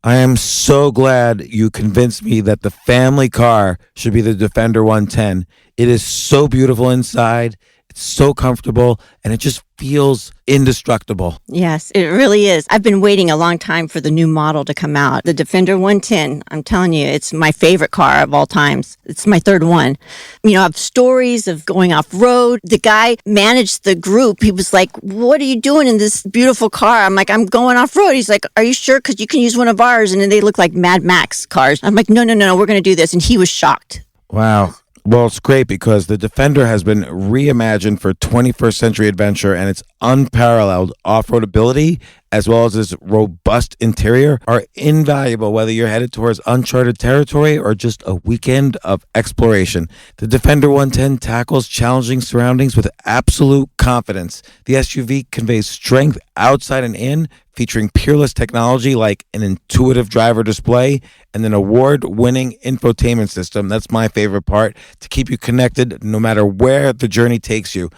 I am so glad you convinced me that the family car should be the Defender 110. It is so beautiful inside. It's so comfortable, and it just feels indestructible. Yes, it really is. I've been waiting a long time for the new model to come out. The Defender 110, I'm telling you, it's my favorite car of all times. It's my third one. You know, I have stories of going off-road. The guy managed the group. He was like, what are you doing in this beautiful car? I'm like, I'm going off-road. He's like, are you sure? Because you can use one of ours. And then they look like Mad Max cars. I'm like, no, we're going to do this. And he was shocked. Wow. Well, it's great because the Defender has been reimagined for 21st century adventure, and its unparalleled off-road ability, as well as its robust interior, are invaluable whether you're headed towards uncharted territory or just a weekend of exploration. The Defender 110 tackles challenging surroundings with absolute confidence. The SUV conveys strength outside and in, featuring peerless technology like an intuitive driver display and an award-winning infotainment system. That's my favorite part, to keep you connected no matter where the journey takes you.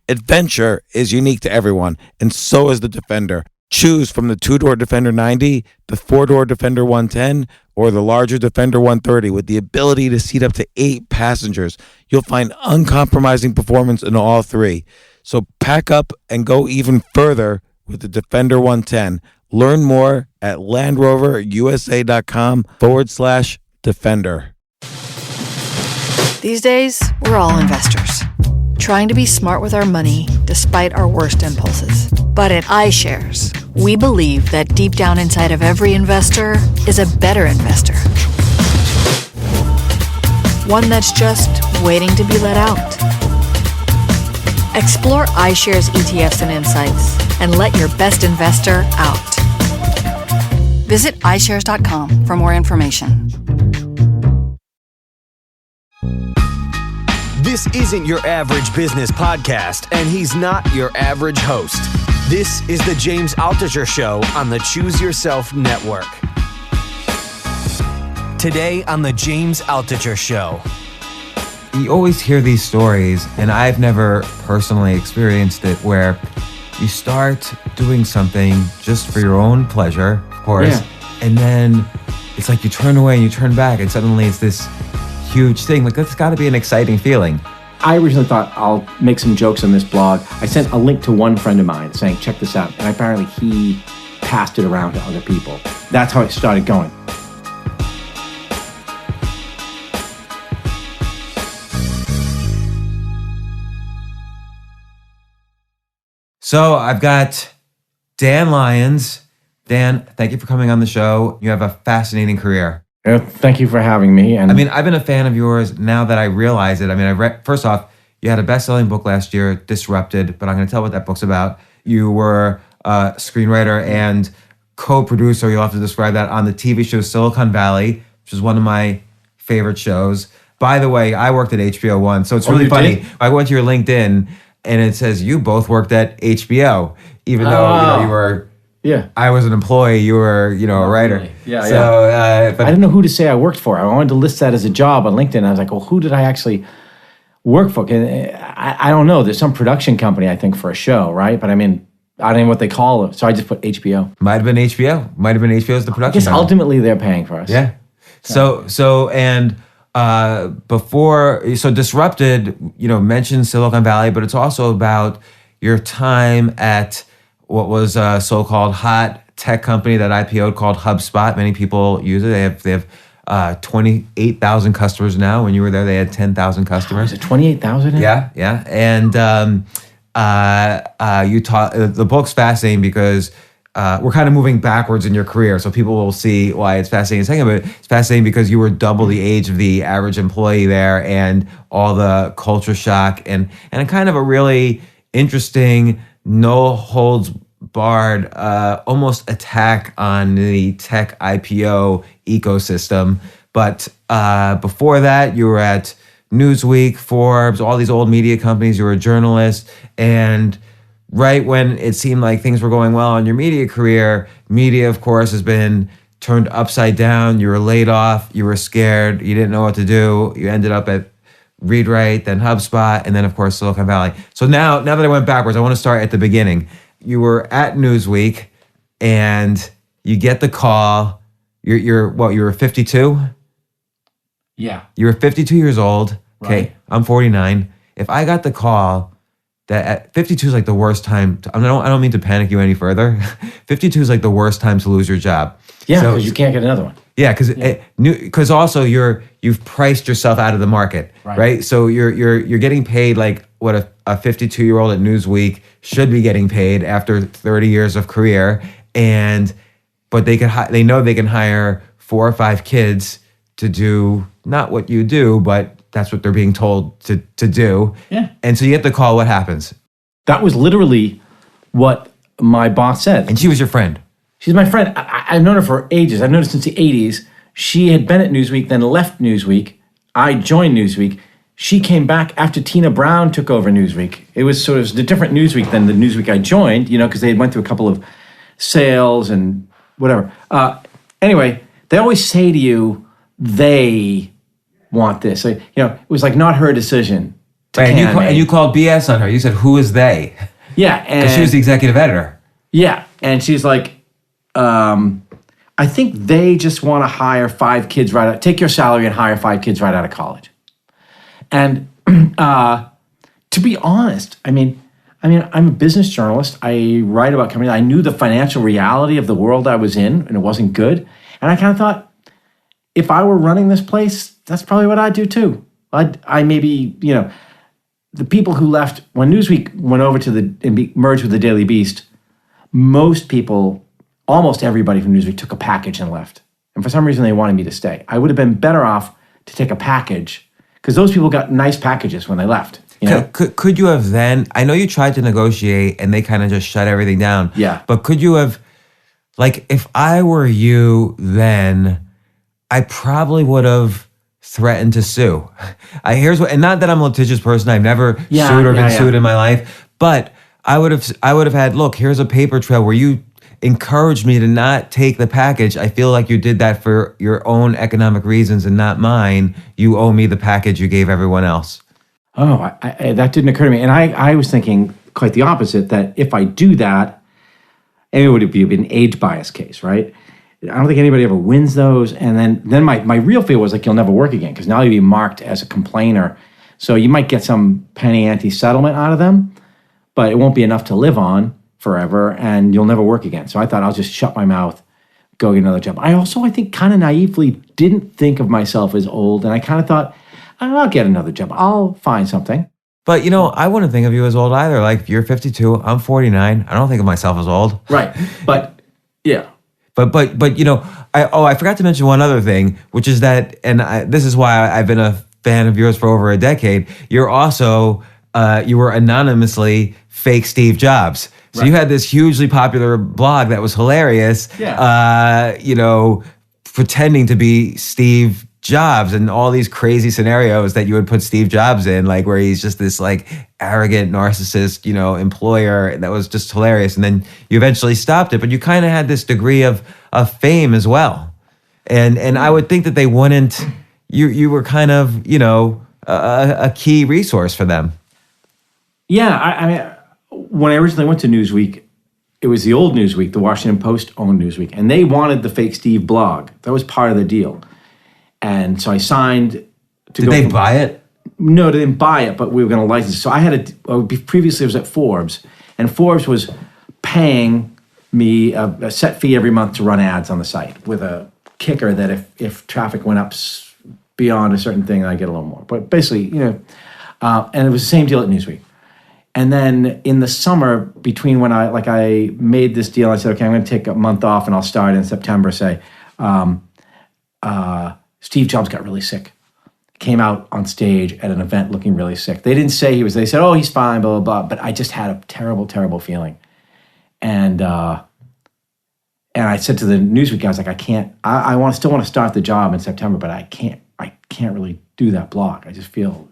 Adventure is unique to everyone, and so is the Defender. Choose from the two-door Defender 90, the four-door Defender 110, or the larger Defender 130 with the ability to seat up to 8 passengers. You'll find uncompromising performance in all three. So pack up and go even further with the Defender 110. Learn more at LandRoverUSA.com/Defender. These days, we're all investors, trying to be smart with our money despite our worst impulses. But at iShares, we believe that deep down inside of every investor is a better investor. One that's just waiting to be let out. Explore iShares ETFs and insights and let your best investor out. Visit iShares.com for more information. This isn't your average business podcast, and he's not your average host. This is the James Altucher Show on the Choose Yourself Network. Today on the James Altucher Show. You always hear these stories, and I've never personally experienced it, where you start doing something just for your own pleasure, of course, and then it's like you turn away and you turn back, and suddenly it's this huge thing. Like, that's got to be an exciting feeling. I originally thought I'll make some jokes on this blog. I sent a link to one friend of mine saying, check this out. And apparently he passed it around to other people. That's how it started going. So I've got Dan Lyons. Dan, thank you for coming on the show. You have a fascinating career. Thank you for having me. And I mean, I've been a fan of yours now that I realize it. I mean, I read, first off, you had a best-selling book last year, Disrupted, but I'm going to tell what that book's about. You were a screenwriter and co-producer, you'll have to describe that, on the TV show Silicon Valley, which is one of my favorite shows. By the way, I worked at HBO once, so it's really funny. Did? I went to your LinkedIn, and it says you both worked at HBO, even though you were... Yeah, I was an employee. You were, a writer. Really. Yeah, so, but I didn't know who to say I worked for. I wanted to list that as a job on LinkedIn. I was like, well, who did I actually work for? I don't know. There's some production company, I think, for a show, right? But I mean, I don't know what they call it. So I just put HBO. Might have been HBO. Might have been HBO as the production. I guess company. ultimately they're paying for us. Yeah. So Disrupted, mentions Silicon Valley, but it's also about your time at what was a so-called hot tech company that IPO'd called Hubspot. Many people use it. They have 28,000 customers now. When you were there, they had 10,000 customers. Is it 28,000? Yeah. And you taught. The book's fascinating because we're kind of moving backwards in your career, so people will see why it's fascinating in a second. But it's fascinating because you were double the age of the average employee there, and all the culture shock and kind of a really interesting, no holds barred, almost attack on the tech IPO ecosystem. But before that, you were at Newsweek, Forbes, all these old media companies. You were a journalist. And right when it seemed like things were going well in your media career, media, of course, has been turned upside down. You were laid off. You were scared. You didn't know what to do. You ended up at ReadWrite, then HubSpot, and then, of course, Silicon Valley. So now that I went backwards, I want to start at the beginning. You were at Newsweek, and you get the call You're what? You were 52. Yeah. You were 52 years old. Okay, Right. I'm 49. If I got the call that at 52 is like the worst time, I don't mean to panic you any further. 52 is like the worst time to lose your job. Yeah, So- because you can't get another one. Yeah, because also you've priced yourself out of the market, right? So you're getting paid like what a 52-year-old at Newsweek should be getting paid after 30 years of career, but they know they can hire 4 or 5 kids to do not what you do, but that's what they're being told to do. Yeah. And so you get the call. What happens? That was literally what my boss said. And she was your friend. She's my friend. I've known her for ages. I've known her since the 80s. She had been at Newsweek, then left Newsweek. I joined Newsweek. She came back after Tina Brown took over Newsweek. It was sort of a different Newsweek than the Newsweek I joined, because they had went through a couple of sales and whatever. Anyway, they always say to you, they want this. It was like not her decision. And you called BS on her. You said, "Who is they?" Yeah, and Because she was the executive editor. Yeah, and she's like, I think they just want to hire 5 kids take your salary and hire 5 kids right out of college. And to be honest, I mean, I'm a business journalist. I write about companies. I knew the financial reality of the world I was in, and it wasn't good. And I kind of thought, if I were running this place, that's probably what I'd do too. I maybe, the people who left when Newsweek went over to merged with the Daily Beast, most people, almost everybody from Newsweek took a package and left. And for some reason, they wanted me to stay. I would have been better off to take a package because those people got nice packages when they left. Could you have then, I know you tried to negotiate and they kind of just shut everything down. Yeah. But could you have, like, if I were you then, I probably would have threatened to sue. And not that I'm a litigious person. I've never sued or been sued in my life, but I would have had, look, here's a paper trail where you encouraged me to not take the package. I feel like you did that for your own economic reasons and not mine. You owe me the package you gave everyone else. Oh, that didn't occur to me. And I was thinking quite the opposite, that if I do that, and it would be an age bias case, right? I don't think anybody ever wins those. And then my real fear was like, you'll never work again because now you'll be marked as a complainer. So you might get some penny ante settlement out of them, but it won't be enough to live on forever and you'll never work again. So I thought I'll just shut my mouth, go get another job. I think kind of naively didn't think of myself as old. And I kind of thought, I'll get another job. I'll find something. But, I wouldn't think of you as old either. Like, you're 52, I'm 49. I don't think of myself as old. Right. But, yeah. But I forgot to mention one other thing, which is that, this is why I've been a fan of yours for over a decade. You're also, you were anonymously fake Steve Jobs. So you had this hugely popular blog that was hilarious, pretending to be Steve Jobs and all these crazy scenarios that you would put Steve Jobs in, like where he's just this like arrogant narcissist, employer. That was just hilarious. And then you eventually stopped it, but you kind of had this degree of fame as well. And I would think that they wouldn't, you were kind of, a key resource for them. Yeah, I mean, when I originally went to Newsweek, it was the old Newsweek, the Washington Post owned Newsweek, and they wanted the fake Steve blog. That was part of the deal. And so I signed to Did they buy it? No, they didn't buy it, but we were going to license it. So I had previously I was at Forbes, and Forbes was paying me a set fee every month to run ads on the site with a kicker that if traffic went up beyond a certain thing, I'd get a little more. But basically, and it was the same deal at Newsweek. And then in the summer, between when I made this deal, I said, okay, I'm going to take a month off and I'll start in September, say, Steve Jobs got really sick. Came out on stage at an event looking really sick. They didn't say they said, oh, he's fine, blah, blah, blah. But I just had a terrible, terrible feeling. And I said to the Newsweek guys, like, I still want to start the job in September, but I can't really do that blog. I just feel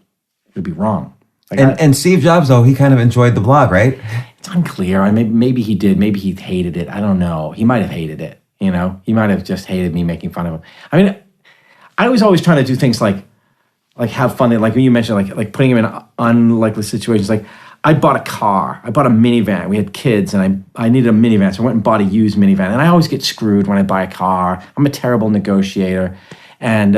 it would be wrong. And Steve Jobs, though, he kind of enjoyed the blog, right? It's unclear. Maybe he did. Maybe he hated it. I don't know. He might have hated it. He might have just hated me making fun of him. I mean, I was always trying to do things like have fun. Like when you mentioned, like putting him in unlikely situations. Like I bought a car. I bought a minivan. We had kids, and I needed a minivan, so I went and bought a used minivan. And I always get screwed when I buy a car. I'm a terrible negotiator. And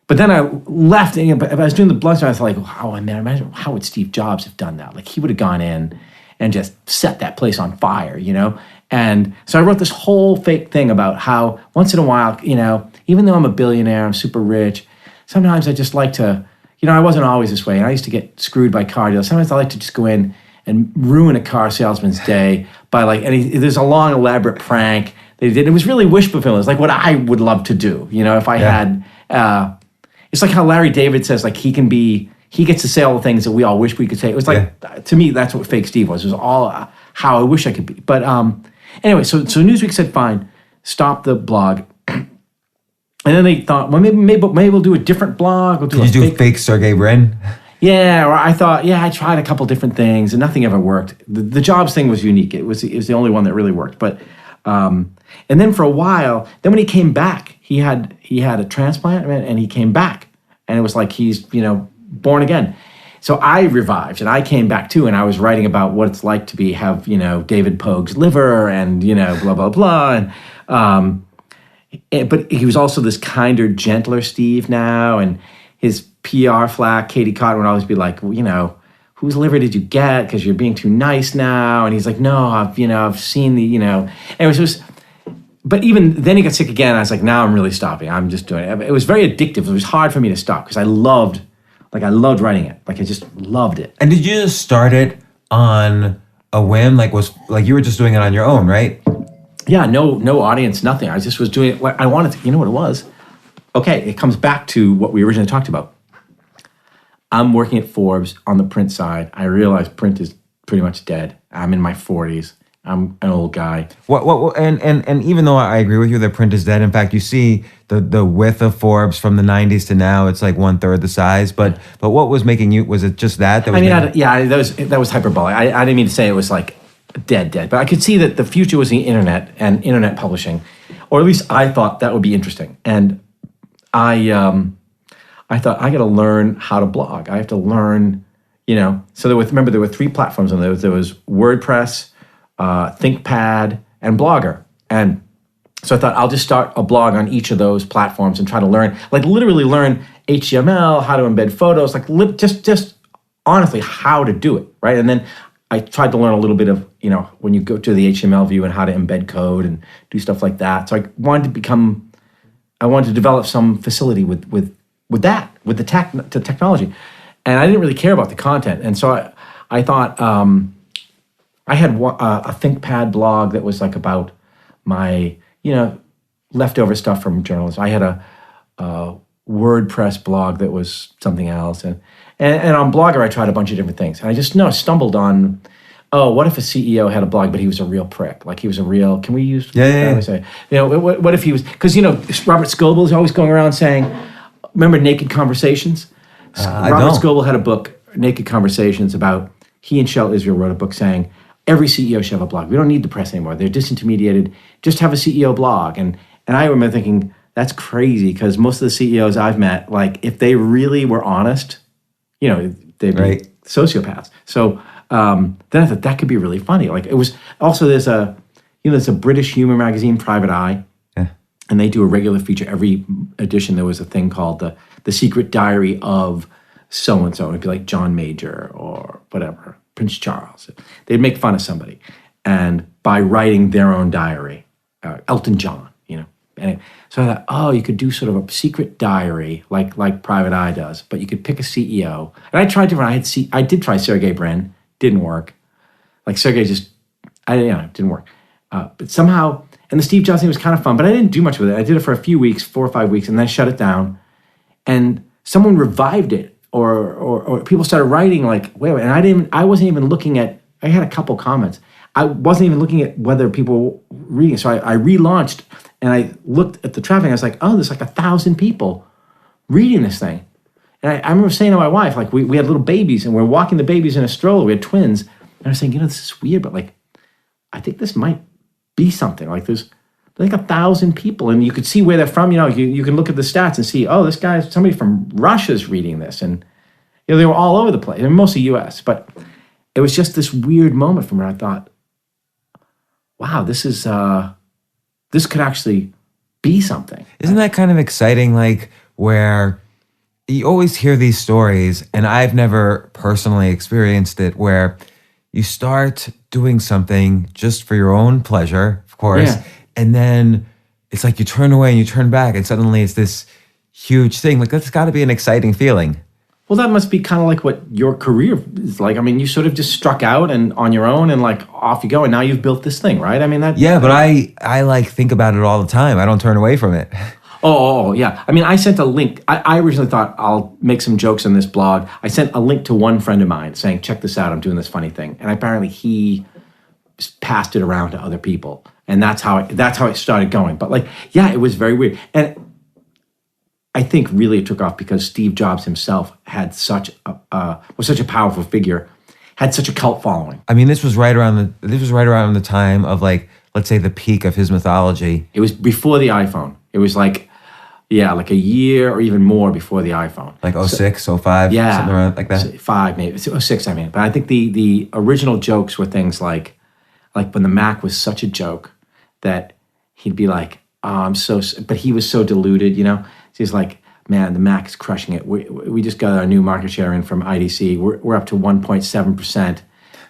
but then I left, and but I was doing the blunts, and I was like, wow, imagine how would Steve Jobs have done that? Like, he would have gone in and just set that place on fire, you know? And so I wrote this whole fake thing about how once in a while, you know, even though I'm a billionaire, I'm super rich, sometimes I just like to, you know, I wasn't always this way. And I used to get screwed by car dealers. Sometimes I like to just go in and ruin a car salesman's day by like, there's a long, elaborate prank they did. It was really wish fulfillment. It's like what I would love to do, you know, if I had, it's like how Larry David says, like, he gets to say all the things that we all wish we could say. It was like, to me, that's what Fake Steve was. It was all how I wish I could be. But anyway, so Newsweek said, fine, stop the blog. And then they thought, well, maybe we'll do a different blog. We'll Did you do fake Sergey Brin? Yeah, or I thought, I tried a couple different things and nothing ever worked. The Jobs thing was unique. It was the only one that really worked. But and then for a while, then when he came back, he had a transplant and he came back, and it was like he's, you know, born again. So I revived and I came back too, and I was writing about what it's like to have, you know, David Pogue's liver and, you know, blah blah blah, and but he was also this kinder, gentler Steve now, and his PR flack, Katie Cotton, would always be like, well, you know, whose liver did you get? Because you're being too nice now. And he's like, no, I've seen the, you know. And it was just, but even then he got sick again. I was like, now I'm really stopping. I'm just doing it. It was very addictive. It was hard for me to stop because I loved writing it. Like, I just loved it. And did you just start it on a whim? Like, you were just doing it on your own, right? Yeah, no audience, nothing. I just was doing it. I wanted to, you know what it was? Okay, it comes back to what we originally talked about. I'm working at Forbes on the print side. I realize print is pretty much dead. I'm in my 40s. I'm an old guy. And even though I agree with you that print is dead, in fact, you see the width of Forbes from the 90s to now, it's like 1/3 the size. But what was making you, was it just that was that was hyperbolic. I didn't mean to say it was like dead. But I could see that the future was the internet and internet publishing. Or at least I thought that would be interesting. And I thought, I got to learn how to blog. I have to learn, you know. So there were 3 platforms on those. There was WordPress, ThinkPad, and Blogger. And so I thought, I'll just start a blog on each of those platforms and try to learn, like literally learn HTML, how to embed photos, like just honestly how to do it, right? And then I tried to learn a little bit of, you know, when you go to the HTML view and how to embed code and do stuff like that. So I wanted to develop some facility with that, with the technology. And I didn't really care about the content. And so I thought, I had a ThinkPad blog that was like about my, you know, leftover stuff from journalism. I had a WordPress blog that was something else. And on Blogger, I tried a bunch of different things. And I just stumbled on, what if a CEO had a blog, but he was a real prick? Like, he was a real, can we use? Yeah. Say, you know, what if he was, because, you know, Robert Scoble is always going around saying, remember Naked Conversations? Robert Scoble had a book, Naked Conversations, about, he and Shel Israel wrote a book saying, every CEO should have a blog. We don't need the press anymore. They're disintermediated. Just have a CEO blog. And I remember thinking, that's crazy, because most of the CEOs I've met, like, if they really were honest, you know, they'd be sociopaths. So then I thought that could be really funny. Like, it was also, there's a British humor magazine, Private Eye, and they do a regular feature every edition. There was a thing called the Secret Diary of so and so. It'd be like John Major or whatever, Prince Charles. They'd make fun of somebody, and by writing their own diary, Elton John, you know. And so I thought, you could do sort of a secret diary like Private Eye does, but you could pick a CEO. And I tried different. I did try Sergey Brin, didn't work. Like, Sergey didn't work. But somehow, and the Steve Jobs thing was kind of fun, but I didn't do much with it. I did it for a few weeks, 4 or 5 weeks, and then I shut it down. And someone revived it, or people started writing like, wait, and I wasn't even looking at. I had a couple comments. I wasn't even looking at whether people were reading it. So I relaunched, and I looked at the traffic. I was like, there's like 1,000 people reading this thing. And I remember saying to my wife, like, we had little babies, and we're walking the babies in a stroller. We had twins, and I was saying, this is weird, but like, I think this might be something. Like, there's like 1,000 people, and you could see where they're from. You know, you can look at the stats and see, this guy's somebody from Russia's reading this, and you know, they were all over the place. I mean, mostly U.S., but it was just this weird moment for me. I thought, wow, this could actually be something. Isn't that kind of exciting? Like where you always hear these stories, and I've never personally experienced it, where you start doing something just for your own pleasure, of course, and then it's like you turn away and you turn back, and suddenly it's this huge thing. Like that's got to be an exciting feeling. Well, that must be kind of like what your career is like. I mean, you sort of just struck out and on your own, and like off you go, and now you've built this thing, right? I mean, that. Yeah, but I like think about it all the time. I don't turn away from it. Oh, yeah. I mean, I sent a link. I originally thought I'll make some jokes on this blog. I sent a link to one friend of mine saying, check this out, I'm doing this funny thing. And apparently he just passed it around to other people. And that's how it started going. But like, yeah, it was very weird. And I think really it took off because Steve Jobs himself had was such a powerful figure, had such a cult following. I mean, this was right around the time of like, let's say the peak of his mythology. It was before the iPhone. It was like a year or even more before the iPhone. Like 06, 05, something around like that? 5 maybe, 06 I mean. But I think the original jokes were things like when the Mac was such a joke that he'd be like, oh, but he was so deluded, you know? He's like, man, the Mac is crushing it. We just got our new market share in from IDC. We're up to 1.7%.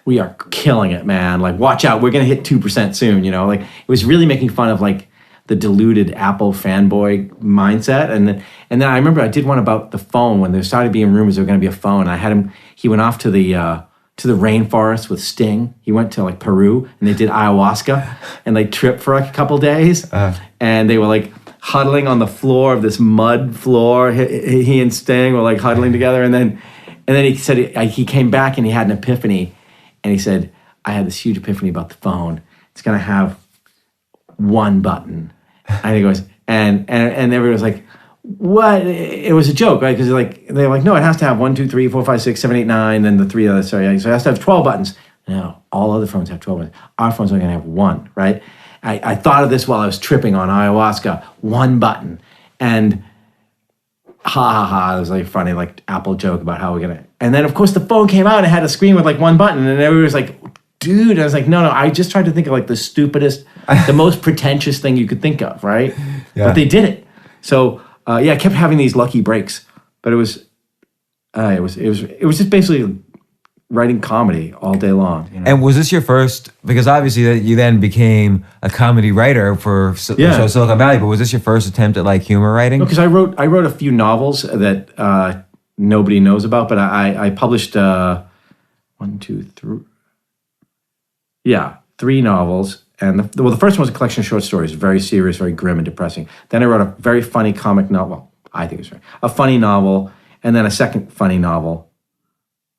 We are killing it, man. Like, watch out, we're going to hit 2% soon, you know? Like, it was really making fun of like the deluded Apple fanboy mindset. And then I remember I did one about the phone when there started being rumors there was going to be a phone. I had he went off to the rainforest with Sting. He went to like Peru and they did ayahuasca and they tripped for like a couple days. And they were like huddling on the floor of this mud floor. He and Sting were like huddling together. And then he said he came back and he had an epiphany. And he said, I had this huge epiphany about the phone. It's going to have one button. And he goes, and everyone was like, what? It was a joke, right? Because they're like, no, it has to have 1, 2, 3, 4, 5, 6, 7, 8, 9, and the 3 others. So it has to have 12 buttons. No, all other phones have 12 buttons. Our phone's only going to have one, right? I thought of this while I was tripping on ayahuasca. One button. And ha, it was like funny, like Apple joke about how we're going to. And then, of course, the phone came out and it had a screen with like one button. And everyone was like, dude, I was like, no, I just tried to think of like the stupidest, the most pretentious thing you could think of, right? Yeah. But they did it. So, I kept having these lucky breaks. But it was just basically writing comedy all day long. You know? And was this your first, because obviously you then became a comedy writer for Silicon Valley, but was this your first attempt at like humor writing? No, because I wrote a few novels that nobody knows about, but I published 3 novels. And the first one was a collection of short stories, very serious, very grim and depressing. Then I wrote a very funny comic novel. Well, I think it was a funny novel, and then a second funny novel.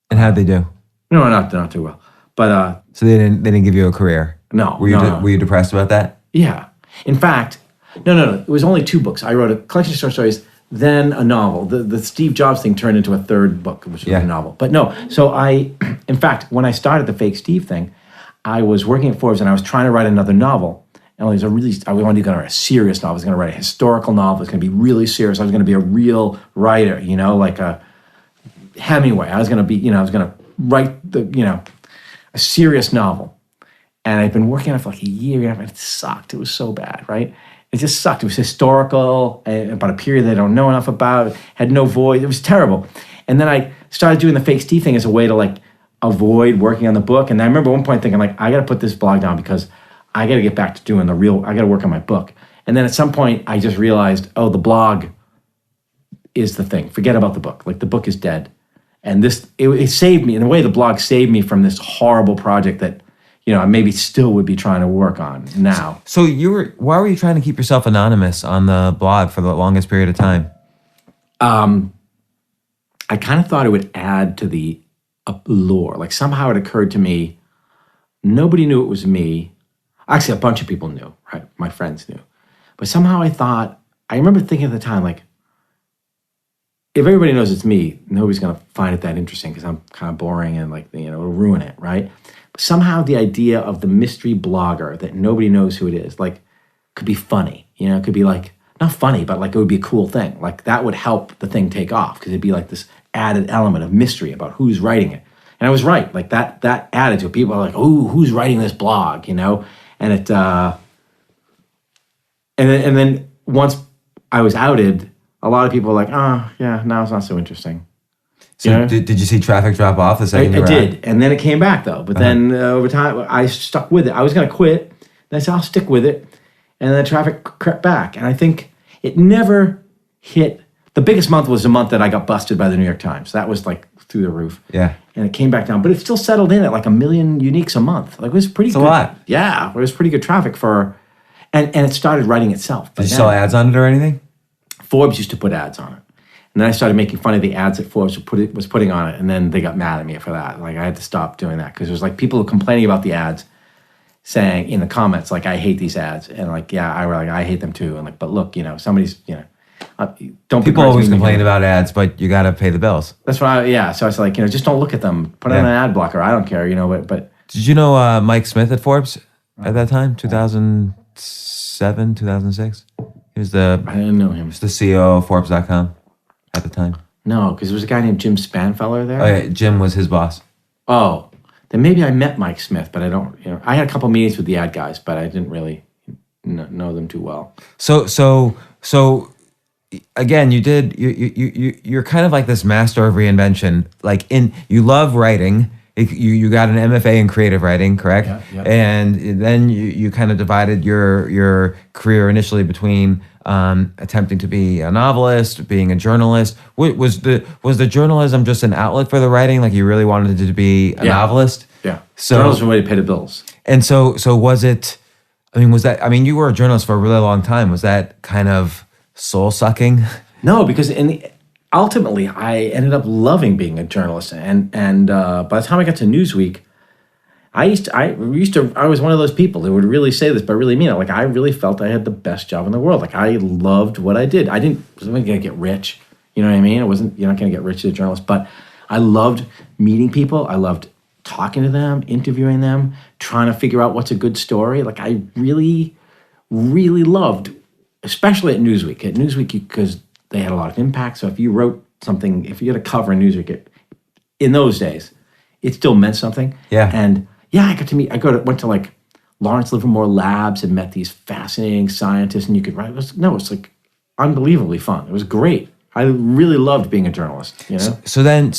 And how'd they do? No, not too well. But so they didn't give you a career. No. Were you depressed about that? Yeah. In fact, no. It was only 2 books. I wrote a collection of short stories, then a novel. The Steve Jobs thing turned into a third book, which was a novel. But no. So in fact, when I started the Fake Steve thing, I was working at Forbes and I was trying to write another novel. And I wanted to write a serious novel. I was going to write a historical novel. It was going to be really serious. I was going to be a real writer, you know, like a Hemingway. I was going to write a serious novel. And I'd been working on it for like a year and it sucked. It was so bad, right? It just sucked. It was historical, about a period they don't know enough about, had no voice. It was terrible. And then I started doing the Fake Steve thing as a way to like avoid working on the book. And I remember at one point thinking like, I got to put this blog down because I got to get back to doing I got to work on my book. And then at some point I just realized, the blog is the thing. Forget about the book. Like the book is dead. And it saved me. In a way, the blog saved me from this horrible project that, I maybe still would be trying to work on now. So why were you trying to keep yourself anonymous on the blog for the longest period of time? I kind of thought it would add to the lore. Like somehow it occurred to me, nobody knew it was me. Actually, a bunch of people knew, right? My friends knew. But somehow I remember thinking at the time, like, if everybody knows it's me, nobody's going to find it that interesting because I'm kind of boring and like, it'll ruin it, right? But somehow the idea of the mystery blogger that nobody knows who it is, like, could be funny. It could be like, not funny, but like it would be a cool thing. Like that would help the thing take off because it'd be like this added element of mystery about who's writing it. And I was right. Like that attitude. People are like, "Oh, who's writing this blog?" You know, and it. And then once I was outed, a lot of people were like, "Oh, yeah, now it's not so interesting." So You know? did you see traffic drop off the second I you were did, out? and then it came back though. But then over time, I stuck with it. I was going to quit. Then I said, I'll stick with it, and then traffic crept back. And I think it never hit. The biggest month was the month that I got busted by the New York Times. That was like through the roof. Yeah. And it came back down, but it still settled in at like 1 million uniques a month. Like it was pretty It's good. a lot. Yeah, it was pretty good traffic for, and it started writing itself. Did you sell ads on it or anything? Forbes used to put ads on it. And then I started making fun of the ads that Forbes was putting on it, and then they got mad at me for that. Like I had to stop doing that because it was like people complaining about the ads, saying in the comments like I hate these ads, and like I hate them too. And like, but look, somebody's don't. People always complain about ads, but you got to pay the bills. That's why so I was like just don't look at them. Put on an ad blocker. I don't care. But Did you know Mike Smith at Forbes at that time, 2007, 2006? He was I didn't know him. the CEO of Forbes.com at the time. No, because there was a guy named Jim Spanfeller there. Oh, yeah, Jim was his boss. Oh, then maybe I met Mike Smith, but I don't. I had a couple meetings with the ad guys, but I didn't really know them too well. So again, you're kind of like this master of reinvention. Like you love writing. You got an MFA in creative writing, correct? Yeah. And then you kind of divided your career initially between attempting to be a novelist, being a journalist. Was the journalism just an outlet for the writing? Like you really wanted to be a novelist? Yeah. So journalism way to pay the bills. And so was it? You were a journalist for a really long time. Was that kind of soul sucking? No, because ultimately I ended up loving being a journalist, and by the time I got to Newsweek, I was one of those people who would really say this, but really mean it. Like I really felt I had the best job in the world. Like I loved what I did. I wasn't going to get rich. You know what I mean? You're not going to get rich as a journalist, but I loved meeting people. I loved talking to them, interviewing them, trying to figure out what's a good story. Like I really, really loved, especially at Newsweek. At Newsweek, because they had a lot of impact. So if you wrote something, if you had a cover in Newsweek, in those days, it still meant something. Yeah. And I went to like Lawrence Livermore Labs and met these fascinating scientists, and you could write. It's like unbelievably fun. It was great. I really loved being a journalist. So then,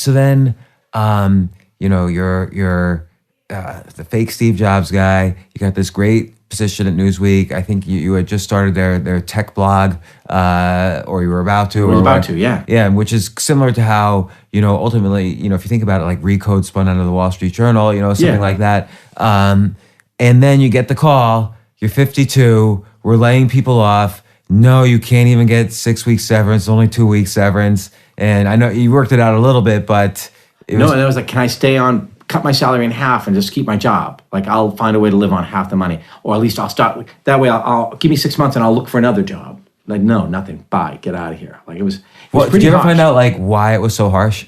you're the fake Steve Jobs guy. You got this great position at Newsweek. I think you had just started their tech blog, or you were about to. Yeah, which is similar to how ultimately if you think about it, like Recode spun out of the Wall Street Journal, something like that. And then you get the call. You're 52. We're laying people off. No, you can't even get 6 weeks severance. Only 2 weeks severance. And I know you worked it out a little bit, but and I was like, can I stay on? Cut my salary in half and just keep my job. Like I'll find a way to live on half the money, or at least I'll start. That way, I'll give me 6 months and I'll look for another job. Like no, nothing. Bye. Get out of here. Like it was did pretty you ever harsh. find out like why it was so harsh?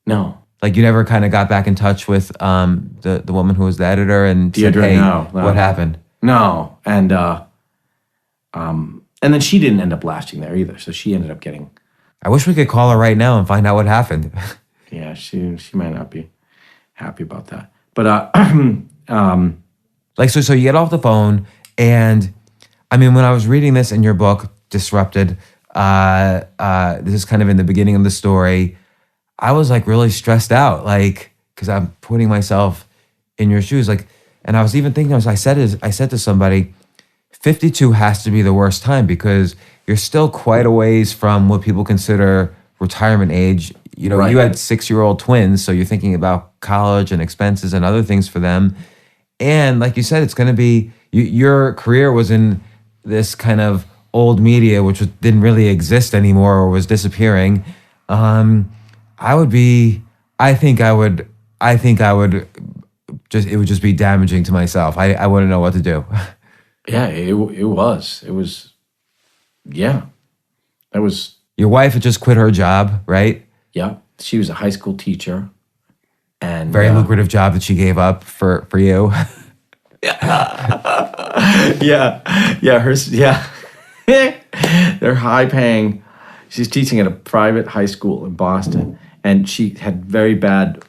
No. Like you never kind of got back in touch with the woman who was the editor and said, Deirdre, hey, no. what happened? No, and then she didn't end up lasting there either. So she ended up getting. I wish we could call her right now and find out what happened. Yeah, she might not be happy about that. But so you get off the phone, and when I was reading this in your book, Disrupted, this is kind of in the beginning of the story, I was like really stressed out, like because I'm putting myself in your shoes, like, and I was even thinking, I said to somebody, 52 has to be the worst time because you're still quite a ways from what people consider retirement age. Right. You had 6-year-old twins, so you're thinking about college and expenses and other things for them. And like you said, it's going to be, your career was in this kind of old media, which didn't really exist anymore or was disappearing. I think I would it would just be damaging to myself. I wouldn't know what to do. yeah, it was. Yeah, that was. Your wife had just quit her job, right? Yeah, she was a high school teacher, and very lucrative job that she gave up for you. They're high paying. She's teaching at a private high school in Boston, and she had very bad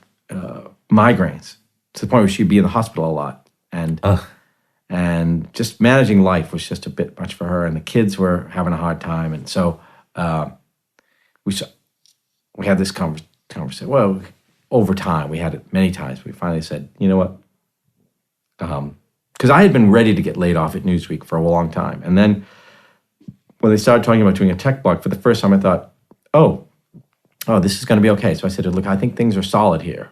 migraines to the point where she'd be in the hospital a lot. And just managing life was just a bit much for her. And the kids were having a hard time. And so we had this conversation. Well, over time, we had it many times. We finally said, you know what? Because I had been ready to get laid off at Newsweek for a long time. And then when they started talking about doing a tech blog, for the first time I thought, oh, this is going to be okay. So I said, look, I think things are solid here,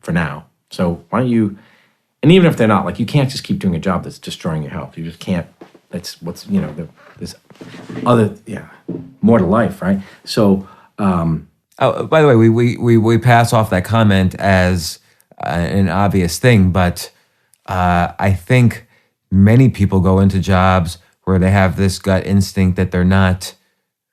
for now. So why don't you, and even if they're not, like, you can't just keep doing a job that's destroying your health. You just can't. That's what's, there's other, more to life, right? So, by the way, we pass off that comment as an obvious thing, but I think many people go into jobs where they have this gut instinct that they're not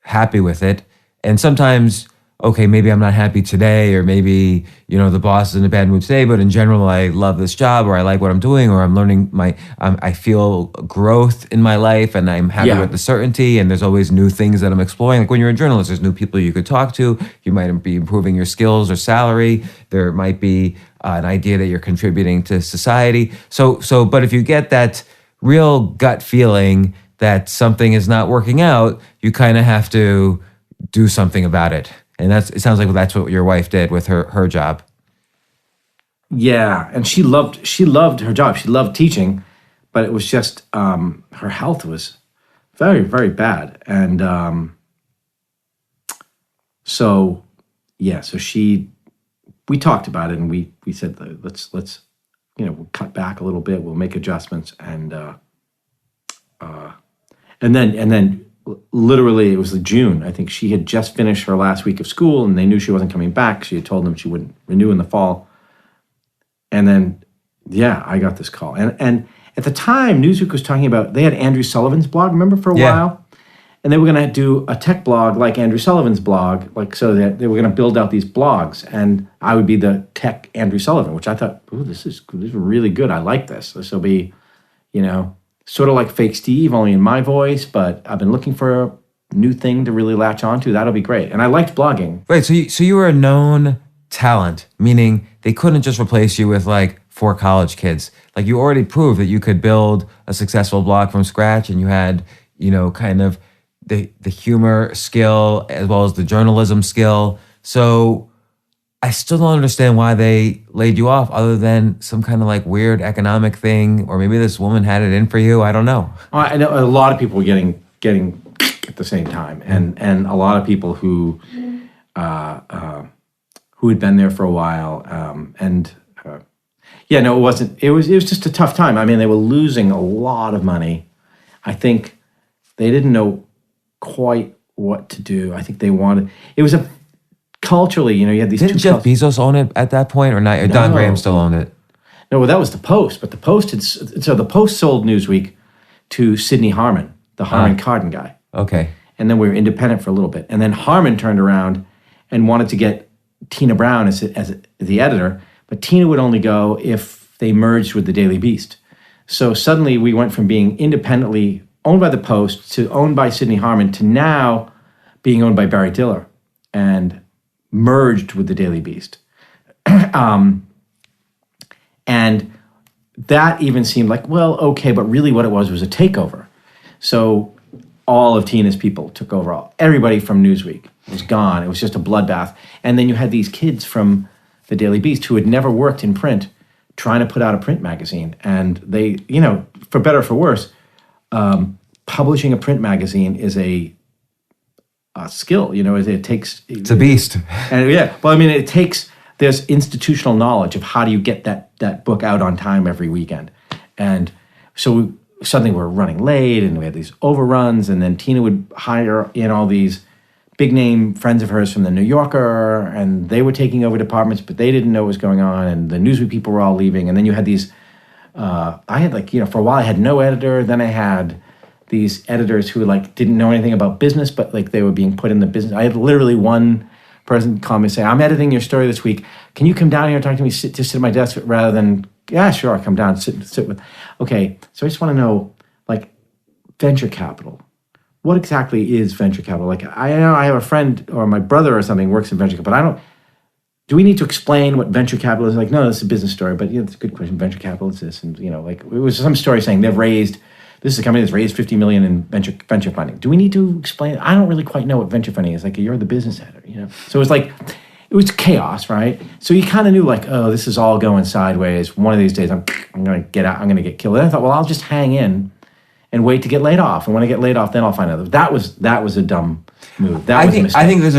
happy with it. And sometimes, okay, maybe I'm not happy today, or maybe, the boss is in a bad mood today, but in general, I love this job, or I like what I'm doing, or I'm learning I feel growth in my life, and I'm happy with the certainty, and there's always new things that I'm exploring. Like when you're a journalist, there's new people you could talk to. You might be improving your skills or salary. There might be an idea that you're contributing to society. But if you get that real gut feeling that something is not working out, you kind of have to do something about it. And it sounds like that's what your wife did with her job. Yeah, and she loved her job. She loved teaching, but it was just her health was very, very bad. And so we talked about it, and we said, let's we'll cut back a little bit, we'll make adjustments, and then literally it was June. I think she had just finished her last week of school, and they knew she wasn't coming back. She had told them she wouldn't renew in the fall. And then, I got this call. And at the time, Newsweek was talking about, they had Andrew Sullivan's blog, remember, for a while? And they were going to do a tech blog like Andrew Sullivan's blog, like, so that they were going to build out these blogs. And I would be the tech Andrew Sullivan, which I thought, ooh, this is really good. I like this. This will be, sort of like Fake Steve, only in my voice, but I've been looking for a new thing to really latch onto. That'll be great. And I liked blogging. Right, so you were a known talent, meaning they couldn't just replace you with like 4 college kids. Like you already proved that you could build a successful blog from scratch, and you had, kind of the humor skill as well as the journalism skill. So I still don't understand why they laid you off, other than some kind of like weird economic thing, or maybe this woman had it in for you. I don't know. Well, I know a lot of people were getting at the same time, and a lot of people who had been there for a while, it wasn't. It was just a tough time. I mean, they were losing a lot of money. I think they didn't know quite what to do. I think they wanted. It was culturally, you had these. Didn't Jeff Bezos own it at that point, or not? Or Don Graham still owned it? No, well, that was the Post. But the Post the Post sold Newsweek to Sidney Harmon, the Harman Kardon guy. Okay. And then we were independent for a little bit, and then Harmon turned around and wanted to get Tina Brown as the editor, but Tina would only go if they merged with the Daily Beast. So suddenly we went from being independently owned by the Post to owned by Sidney Harmon to now being owned by Barry Diller and merged with the Daily Beast. And that even seemed like, well, okay, but really what it was a takeover. So all of Tina's people took over. Everybody from Newsweek was gone. It was just a bloodbath. And then you had these kids from the Daily Beast who had never worked in print trying to put out a print magazine. And they, for better or for worse, publishing a print magazine is a skill. It takes... It's a beast. And it takes... There's institutional knowledge of how do you get that book out on time every weekend. And so suddenly we're running late, and we had these overruns, and then Tina would hire in all these big name friends of hers from the New Yorker, and they were taking over departments, but they didn't know what was going on, and the Newsweek people were all leaving. And then you had these, I had for a while I had no editor, then I had these editors who didn't know anything about business, but they were being put in the business. I had literally one person call me and say, I'm editing your story this week. Can you come down here and talk to me, sit at my desk, rather than, yeah, sure, I'll come down, sit with. Okay, so I just want to know, venture capital. What exactly is venture capital? I know I have a friend or my brother or something works in venture capital, but do we need to explain what venture capital is? Like, no, this is a business story, but it's a good question. Venture capital is this, and like it was some story saying this is a company that's raised $50 million in venture funding. Do we need to explain? I don't really quite know what venture funding is. Like, you're the business editor, So it was chaos, right? So you kind of knew, like, oh, this is all going sideways. One of these days, I'm going to get out. I'm going to get killed. And I thought, well, I'll just hang in and wait to get laid off. And when I get laid off, then I'll find out. That was a dumb move. That was a mistake. I think there's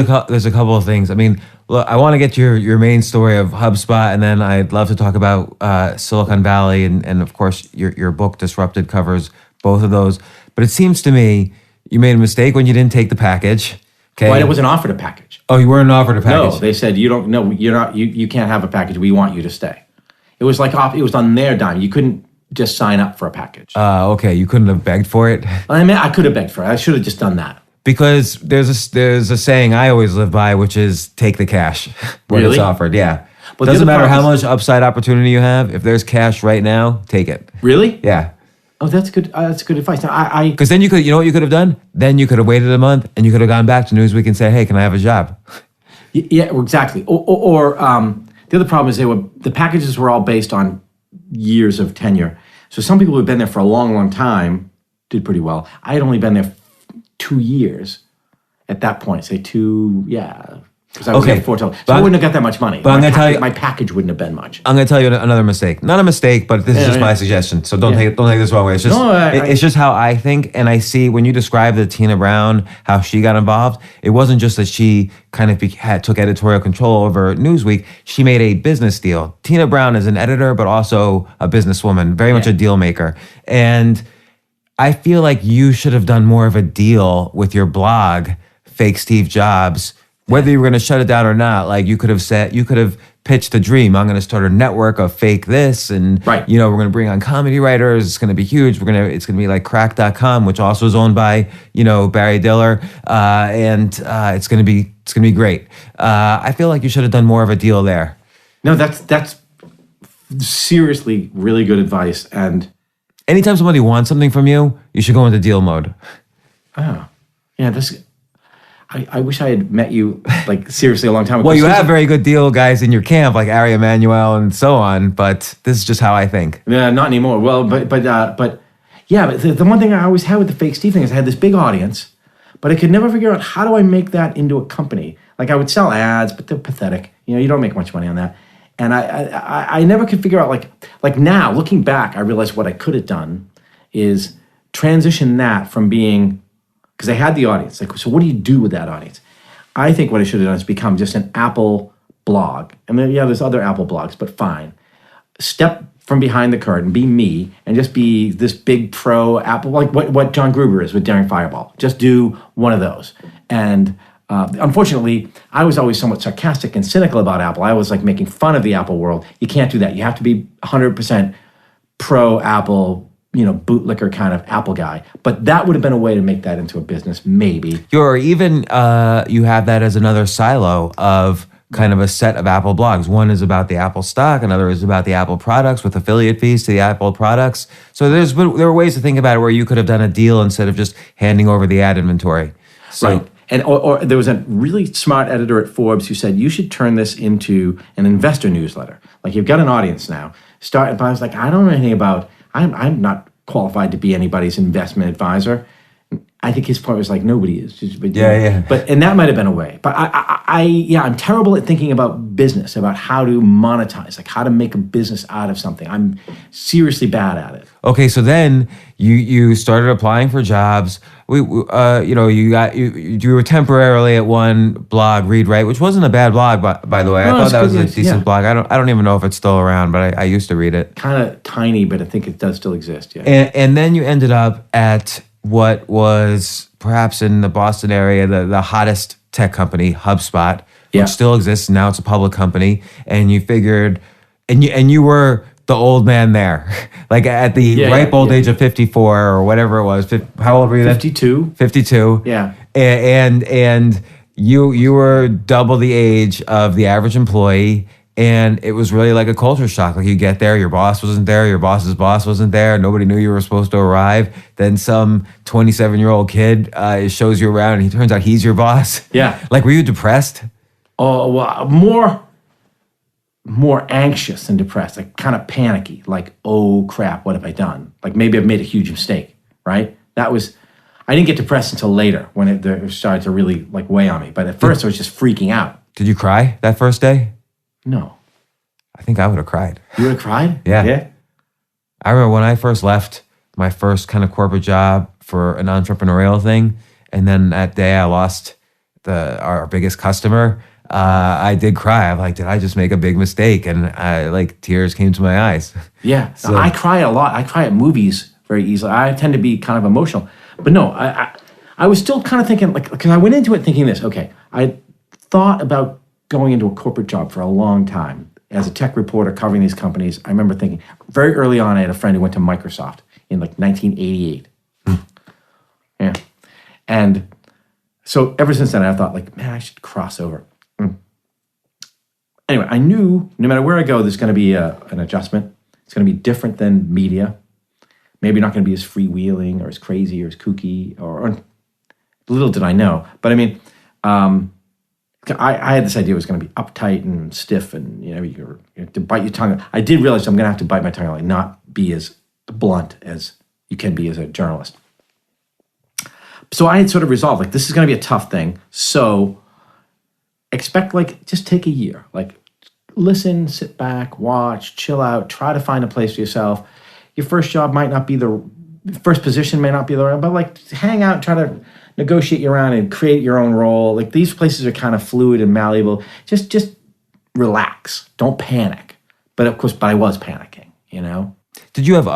a couple of things. I mean, look, I want to get your main story of HubSpot, and then I'd love to talk about Silicon Valley, and of course your book Disrupted covers both of those. But it seems to me you made a mistake when you didn't take the package. Okay. Well, I wasn't offered a package. Oh, you weren't offered a package? No, they said you're not. You can't have a package. We want you to stay. It was it was on their dime. You couldn't just sign up for a package. Okay, you couldn't have begged for it. I mean, I could have begged for it. I should have just done that. Because there's a saying I always live by, which is take the cash when it's offered. Yeah, but doesn't matter how much upside opportunity you have. If there's cash right now, take it. Really? Yeah. Oh, that's good. That's good advice. Now, because then you know what you could have done? Then you could have waited a month and you could have gone back to Newsweek and said, "Hey, can I have a job?" Yeah, exactly. Or the other problem is the packages were all based on years of tenure. So some people who had been there for a long, long time did pretty well. I had only been there 2 years at that point. Say 2, yeah. Because I was there before, so I wouldn't have got that much money. But I'm going to tell you, my package wouldn't have been much. I'm going to tell you another mistake. Not a mistake, but this is just my suggestion. So don't take this the wrong way. It's just it's just how I think, and I see when you describe the Tina Brown, how she got involved. It wasn't just that she kind of took editorial control over Newsweek. She made a business deal. Tina Brown is an editor, but also a businesswoman, very much a deal maker, and I feel like you should have done more of a deal with your blog, Fake Steve Jobs. Whether you were going to shut it down or not, like you could have pitched the dream. I'm going to start a network of fake this, and we're going to bring on comedy writers. It's going to be huge. It's going to be like Crack.com, which also is owned by Barry Diller, and it's going to be great. I feel like you should have done more of a deal there. No, that's seriously really good advice. And anytime somebody wants something from you, you should go into deal mode. Oh, yeah, I wish I had met you seriously a long time ago. Well, you have very good deal guys in your camp like Ari Emanuel and so on, but this is just how I think. Yeah, not anymore. Well, but the one thing I always had with the Fake Steve thing is I had this big audience, but I could never figure out how do I make that into a company. Like I would sell ads, but they're pathetic. You don't make much money on that. And I never could figure out like now looking back, I realized what I could have done is transition that from being, because I had the audience. So what do you do with that audience? I think what I should have done is become just an Apple blog. And then, there's other Apple blogs, but fine. Step from behind the curtain, be me, and just be this big pro Apple, like what John Gruber is with Daring Fireball. Just do one of those. And unfortunately, I was always somewhat sarcastic and cynical about Apple. I was making fun of the Apple world. You can't do that. You have to be 100% pro Apple, bootlicker kind of Apple guy. But that would have been a way to make that into a business, maybe. Or even you have that as another silo of kind of a set of Apple blogs. One is about the Apple stock, another is about the Apple products with affiliate fees to the Apple products. So there were ways to think about it where you could have done a deal instead of just handing over the ad inventory. So, right. And or there was a really smart editor at Forbes who said, you should turn this into an investor newsletter. Like you've got an audience now. But I was like, I don't know anything about, I'm not qualified to be anybody's investment advisor. I think his point was nobody is. But and that might have been a way. But I'm terrible at thinking about business, about how to monetize, how to make a business out of something. I'm seriously bad at it. Okay, so then you started applying for jobs. You were temporarily at one blog, Read Write, which wasn't a bad blog, by the way. I thought that was a decent blog. I don't even know if it's still around, but I used to read it. Kind of tiny, but I think it does still exist. Yeah. And then you ended up at what was perhaps in the Boston area the hottest tech company, HubSpot, which still exists. Now it's a public company, and you figured, and you were the old man there, at the ripe old age of 54 or whatever it was. How old were you then? 52. 52. Yeah. And you were double the age of the average employee. And it was really like a culture shock. You get there, your boss wasn't there, your boss's boss wasn't there, nobody knew you were supposed to arrive. Then some 27-year-old kid shows you around, and he turns out he's your boss. Yeah. Were you depressed? Oh, well, more more anxious and depressed, like kind of panicky, like, oh crap, what have I done? Like maybe I've made a huge mistake, right? I didn't get depressed until later when it started to really like weigh on me. But at first I was just freaking out. Did you cry that first day? No. I think I would have cried. You would have cried? Yeah. Yeah. I remember when I first left my first kind of corporate job for an entrepreneurial thing, and then that day I lost our biggest customer. I did cry. I'm like, did I just make a big mistake? And tears came to my eyes. Yeah. So, I cry a lot. I cry at movies very easily. I tend to be kind of emotional. But no, I was still kind of thinking, like, because I went into it thinking this, okay, I thought about going into a corporate job for a long time. As a tech reporter covering these companies, I remember thinking, very early on, I had a friend who went to Microsoft in like 1988. Yeah. And so ever since then, I thought, like, man, I should cross over. Anyway, I knew no matter where I go, there's going to be an adjustment. It's going to be different than media. Maybe not going to be as freewheeling or as crazy or as kooky or little did I know. But I mean, I had this idea it was going to be uptight and stiff and, you have to bite your tongue. I did realize I'm going to have to bite my tongue, like not be as blunt as you can be as a journalist. So I had sort of resolved, like, this is going to be a tough thing. So expect, like, just take a year. Like, listen, sit back, watch, chill out, try to find a place for yourself. Your first job might not be first position may not be the right, but like hang out, try to negotiate your own and create your own role. Like these places are kind of fluid and malleable. Just relax. Don't panic. But of course, I was panicking, Did you have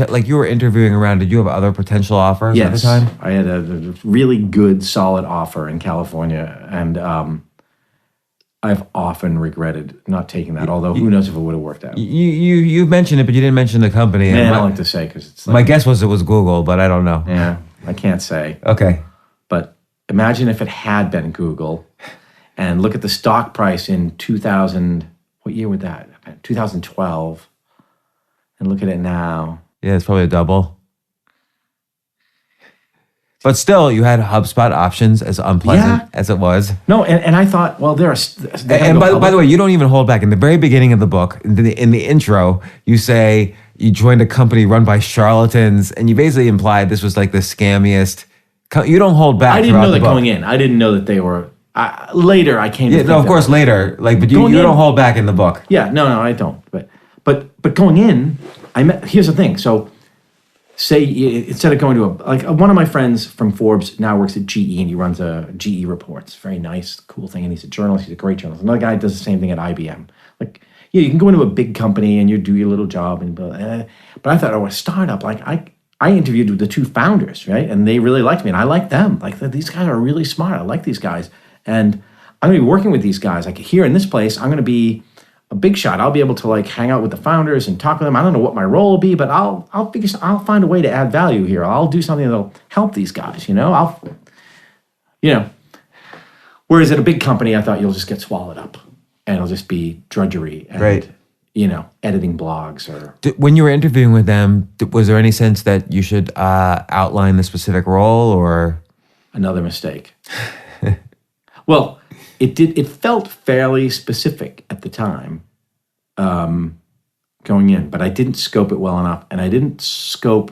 like you were interviewing around, did you have other potential offers at the time? I had a really good, solid offer in California. And I've often regretted not taking that, although who knows if it would have worked out. You mentioned it, but you didn't mention the company. I don't like to say because it's like, my guess was it was Google, but I don't know. Yeah, I can't say. Okay. But imagine if it had been Google, and look at the stock price in 2000. What year would that have been? 2012. And look at it now. Yeah, it's probably a double. But still, you had HubSpot options, as unpleasant as it was. No, and I thought, well, And by the way, you don't even hold back. In the very beginning of the book, in the intro, you say you joined a company run by charlatans, and you basically implied this was like the scammiest. You don't hold back. I didn't know that going in. I didn't know that they were. Later, I came to think of course, later. But you don't hold back in the book. Yeah, no, I don't. But going in, here's the thing. So, say instead of going to one of my friends from Forbes now works at GE and he runs a GE reports. Very nice, cool thing. And he's a journalist. He's a great journalist. Another guy does the same thing at IBM. Like, yeah, you can go into a big company and you do your little job. But I thought, a startup. Like I interviewed with the two founders, right? And they really liked me, and I liked them. Like these guys are really smart. I like these guys, and I'm going to be working with these guys. Like here in this place, I'm going to be a big shot. I'll be able to like hang out with the founders and talk with them. I don't know what my role will be, but I'll find a way to add value here. I'll do something that'll help these guys. Whereas at a big company, I thought you'll just get swallowed up, and it'll just be drudgery and right. Editing blogs or. When you were interviewing with them, was there any sense that you should outline the specific role or? Another mistake. Well, it felt fairly specific at the time going in, but I didn't scope it well enough, and I didn't scope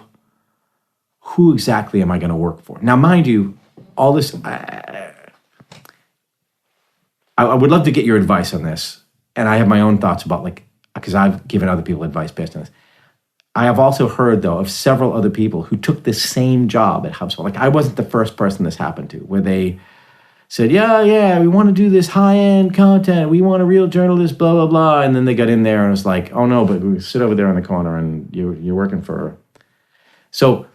who exactly am I going to work for. Now, mind you, all this, I would love to get your advice on this, and I have my own thoughts about because I've given other people advice based on this. I have also heard, though, of several other people who took this same job at HubSpot. Like, I wasn't the first person this happened to, where they said, yeah, we want to do this high-end content. We want a real journalist, blah, blah, blah. And then they got in there and it was like, oh, no, but we sit over there in the corner and you're working for. So,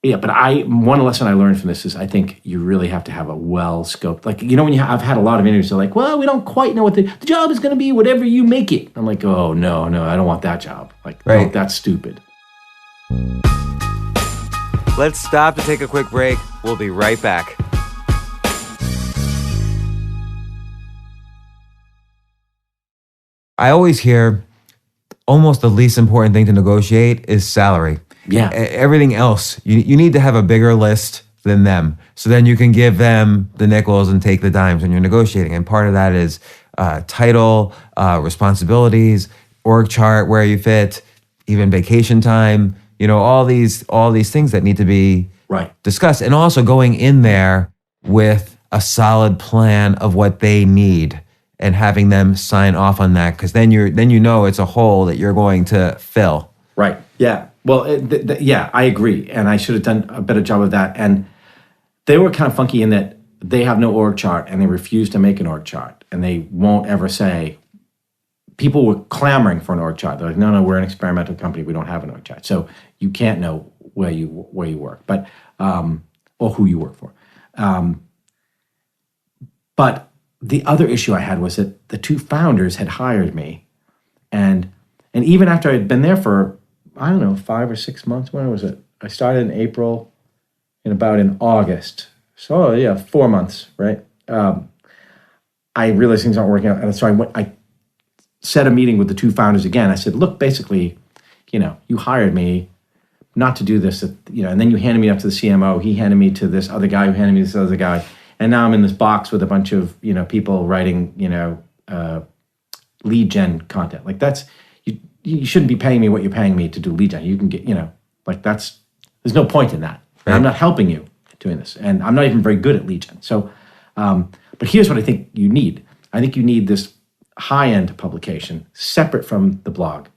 yeah, but one lesson I learned from this is I think you really have to have a well-scoped, I've had a lot of interviews, they're like, well, we don't quite know what the job is going to be, whatever you make it. I'm like, oh, no, I don't want that job. Like, right. No, that's stupid. Let's stop to take a quick break. We'll be right back. I always hear almost the least important thing to negotiate is salary. Yeah. Everything else, you need to have a bigger list than them. So then you can give them the nickels and take the dimes when you're negotiating. And part of that is title, responsibilities, org chart, where you fit, even vacation time, all these things that need to be discussed. And also going in there with a solid plan of what they need and having them sign off on that, because then it's a hole that you're going to fill. Right. Yeah. Well, I agree, and I should have done a better job of that. And they were kind of funky in that they have no org chart, and they refuse to make an org chart, and they won't ever say. People were clamoring for an org chart. They're like, no, we're an experimental company. We don't have an org chart, so you can't know where you work, but or who you work for. But the other issue I had was that the two founders had hired me, and even after I had been there for, I don't know, 5 or 6 months. When was it? I started in April, and about in August. So yeah, 4 months, right? I realized things aren't working out, and so I set a meeting with the two founders again. I said, look, basically, you hired me not to do this, and then you handed me up to the CMO. He handed me to this other guy who handed me to this other guy. And now I'm in this box with a bunch of, people writing, lead gen content. Like you shouldn't be paying me what you're paying me to do lead gen. You can get, there's no point in that. Right. I'm not helping you doing this. And I'm not even very good at lead gen. So, but here's what I think you need. I think you need this high-end publication separate from the blog,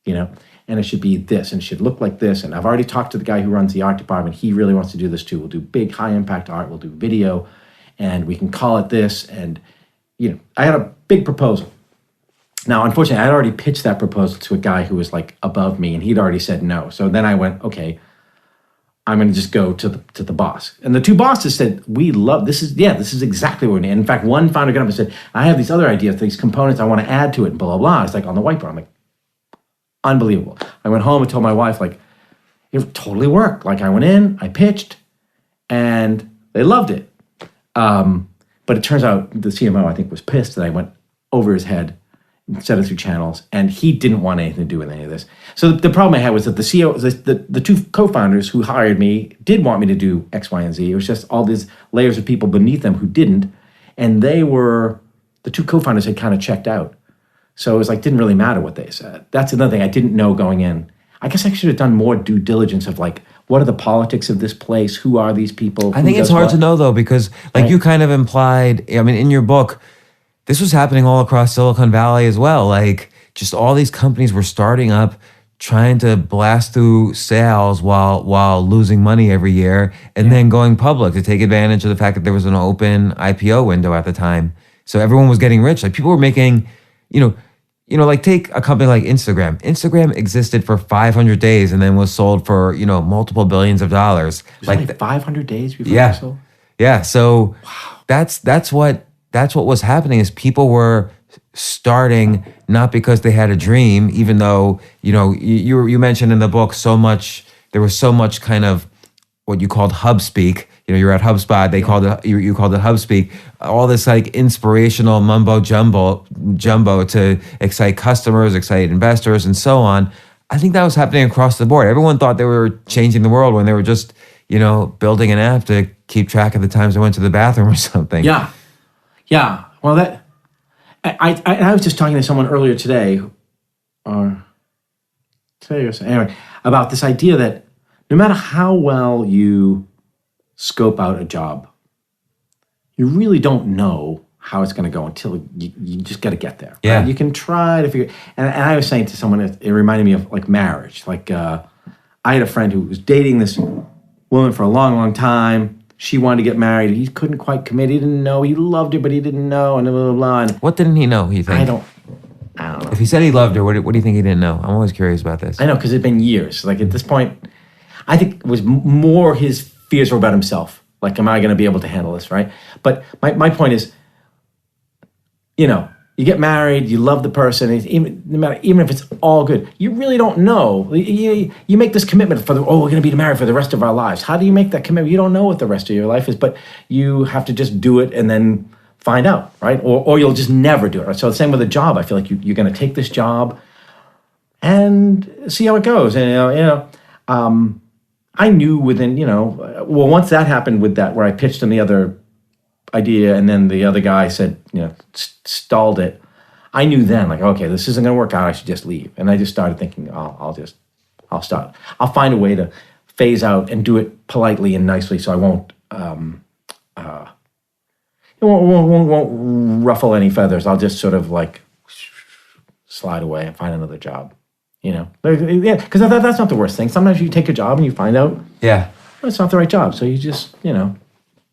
and it should be this, and it should look like this. And I've already talked to the guy who runs the art department. He really wants to do this too. We'll do big, high-impact art. We'll do video, and we can call it this. And, I had a big proposal. Now, unfortunately, I had already pitched that proposal to a guy who was like above me, and he'd already said no. So then I went, okay, I'm going to just go to the boss. And the two bosses said, we love, this is exactly what we need. And in fact, one founder got up and said, I have these other ideas, these components I want to add to it, and blah, blah, blah. It's like on the whiteboard. I'm like, unbelievable. I went home and told my wife, like, it totally worked. Like I went in, I pitched, and they loved it. But it turns out the CMO, I think, was pissed that I went over his head and set it through channels, and he didn't want anything to do with any of this. So the problem I had was that the CEO, the two co-founders who hired me did want me to do X, Y, and Z. It was just all these layers of people beneath them who didn't, and the two co-founders had kind of checked out. So it was like, didn't really matter what they said. That's another thing I didn't know going in. I guess I should have done more due diligence of like, what are the politics of this place? Who are these people? I think it's hard to know though, because like you kind of implied, in your book, this was happening all across Silicon Valley as well. Like just all these companies were starting up, trying to blast through sales while losing money every year, and then going public to take advantage of the fact that there was an open IPO window at the time. So everyone was getting rich. Like people were making, like take a company like Instagram. Instagram existed for 500 days and then was sold for, multiple billions of dollars. Like 500 days before it was sold? Yeah. So that's what was happening is people were starting not because they had a dream, even though, you mentioned in the book there was so much kind of what you called hub speak. You're at HubSpot, they called it, you called it Hubspeak, all this like inspirational mumbo jumbo to excite customers, excite investors, and so on. I think that was happening across the board. Everyone thought they were changing the world when they were just, building an app to keep track of the times I went to the bathroom or something. Yeah. Yeah. Well, I was just talking to someone earlier today, or anyway, about this idea that no matter how well you scope out a job, you really don't know how it's going to go until you just got to get there. Yeah. Right? You can try to figure, and I was saying to someone, it reminded me of like marriage. Like I had a friend who was dating this woman for a long, long time. She wanted to get married. He couldn't quite commit. He didn't know. He loved her, but he didn't know, and blah, blah, blah. And what didn't he know, you think? I don't know. If he said he loved her, what do you think he didn't know? I'm always curious about this. I know, because it had been years. Like at this point, I think it was more his fears were about himself. Like, am I going to be able to handle this, right? But my point is, you get married, you love the person, and even if it's all good, you really don't know. You make this commitment we're going to be married for the rest of our lives. How do you make that commitment? You don't know what the rest of your life is, but you have to just do it and then find out, right? Or you'll just never do it. Right? So the same with a job. I feel like you're going to take this job and see how it goes. And I knew within, well, once that happened with that, where I pitched him the other idea and then the other guy said, stalled it. I knew then, like, okay, this isn't going to work out. I should just leave. And I just started thinking, I'll stop. I'll find a way to phase out and do it politely and nicely, so I won't ruffle any feathers. I'll just sort of like slide away and find another job. Because that's not the worst thing. Sometimes you take a job and you find out, it's not the right job. So you just,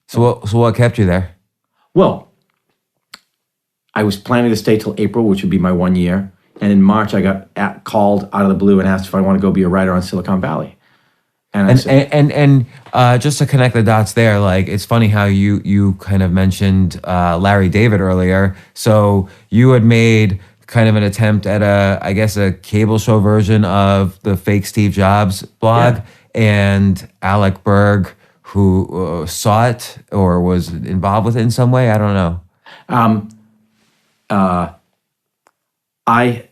So what kept you there? Well, I was planning to stay till April, which would be my 1 year. And in March, I got called out of the blue and asked if I want to go be a writer on Silicon Valley. And I said, and just to connect the dots there, like it's funny how you kind of mentioned Larry David earlier. So you had made kind of an attempt at a cable show version of the fake Steve Jobs blog, and Alec Berg, who saw it or was involved with it in some way. I don't know. I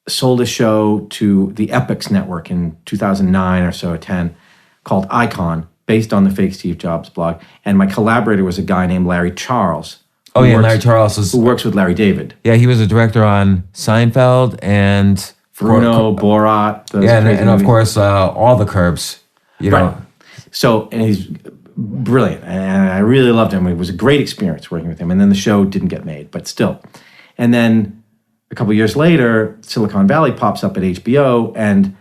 sold a show to the Epix network in 2009 or so, 10, called Icon, based on the fake Steve Jobs blog. And my collaborator was a guy named Larry Charles. Larry Charles who works with Larry David. Yeah, he was a director on Seinfeld and Bruno, Borat. And of course, all the Curbs. Right. So, and he's brilliant. And I really loved him. It was a great experience working with him. And then the show didn't get made, but still. And then a couple years later, Silicon Valley pops up at HBO, and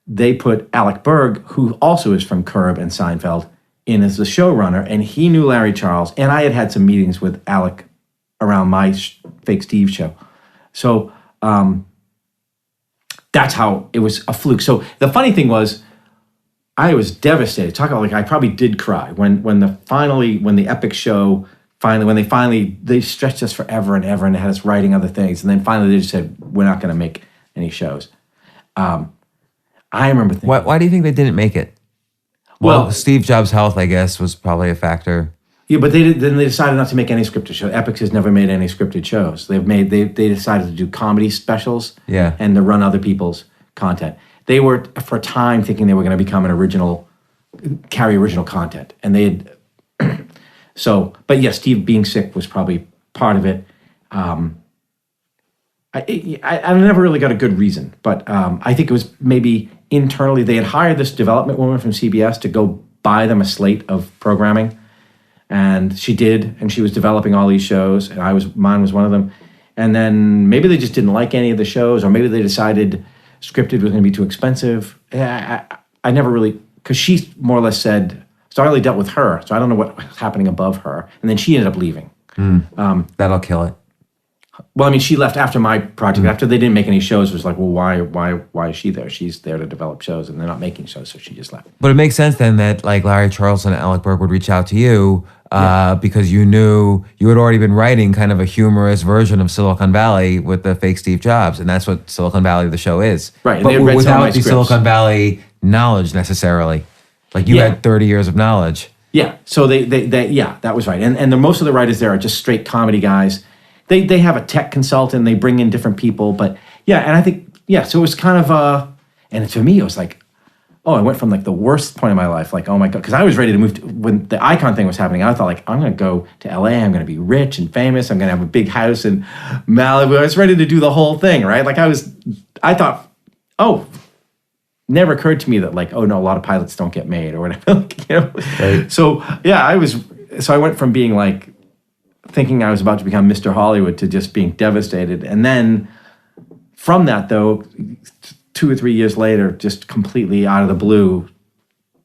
they put Alec Berg, who also is from Curb and Seinfeld, in as the showrunner. And he knew Larry Charles. And I had some meetings with Alec around my Fake Steve show. So that's how it was a fluke. So the funny thing was, I was devastated. Talk about, like, I probably did cry when the Epic show they stretched us forever and ever and had us writing other things, and then finally they just said, we're not going to make any shows. I remember thinking, why do you think they didn't make it? Well, Steve Jobs' health, I guess, was probably a factor. Yeah, but then they decided not to make any scripted shows. Epic has never made any scripted shows. They decided to do comedy specials, and to run other people's content. They were, for a time, thinking they were going to become carry original content. And they had, but yes, Steve being sick was probably part of it. I never really got a good reason, but I think it was maybe internally. They had hired this development woman from CBS to go buy them a slate of programming. And she did, and she was developing all these shows, and mine was one of them. And then maybe they just didn't like any of the shows, or maybe they decided scripted was going to be too expensive. I never really, because she more or less said, so I only dealt with her, so I don't know what was happening above her. And then she ended up leaving. That'll kill it. Well, I mean, she left after my project. After they didn't make any shows, it was like, well, why is she there? She's there to develop shows, and they're not making shows, so she just left. But it makes sense then that like Larry Charles and Alec Berg would reach out to you because you knew you had already been writing kind of a humorous version of Silicon Valley with the fake Steve Jobs, and that's what Silicon Valley, the show, is. Right, but and they read some of my without the scripts. Silicon Valley knowledge necessarily. Like you had 30 years of knowledge. Yeah, so they that was right. And most of the writers there are just straight comedy guys. They have a tech consultant, they bring in different people, but and I think, so it was kind of, and for me, it was like, I went from like the worst point in my life, like, oh my God, because I was ready to move when the Icon thing was happening. I thought, like, I'm going to go to LA, I'm going to be rich and famous, I'm going to have a big house in Malibu. I was ready to do the whole thing, right? Like I thought, never occurred to me that, like, oh no, a lot of pilots don't get made or whatever, Right. So I went from being like, thinking I was about to become Mr. Hollywood to just being devastated. And then from that, though, 2 or 3 years later, just completely out of the blue,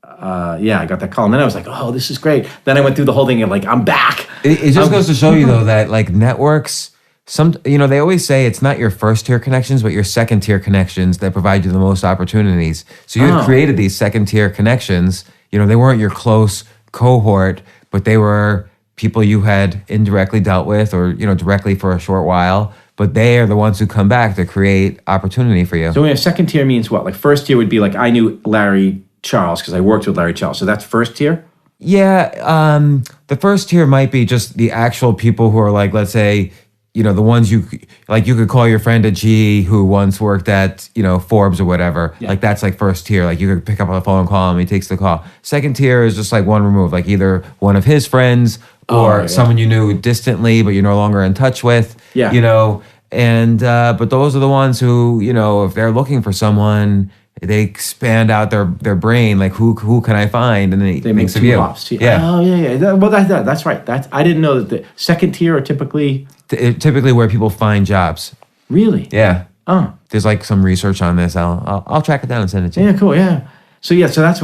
I got that call. And then I was like, oh, this is great. Then I went through the whole thing and like, I'm back. It just goes to show you, though, that like networks, they always say it's not your first tier connections, but your second tier connections that provide you the most opportunities. So you had created these second tier connections. They weren't your close cohort, but they were people you had indirectly dealt with or, directly for a short while. But they are the ones who come back to create opportunity for you. So a second tier means what? Like first tier would be like I knew Larry Charles because I worked with Larry Charles. So that's first tier? Yeah. The first tier might be just the actual people who are like, let's say, the ones you could call your friend at GE who once worked at, Forbes or whatever. Yeah. Like that's like first tier. Like you could pick up the phone and call him, he takes the call. Second tier is just like one remove, like either one of his friends or someone you knew distantly, but you're no longer in touch with, and, but those are the ones who, if they're looking for someone, they expand out their brain, like who can I find, and then They make two hops. Yeah. Oh yeah. Well, that's right. I didn't know that the second tier are typically Typically where people find jobs. really. Yeah. Oh. There's like some research on this. I'll track it down and send it to you. Yeah. Cool. Yeah. So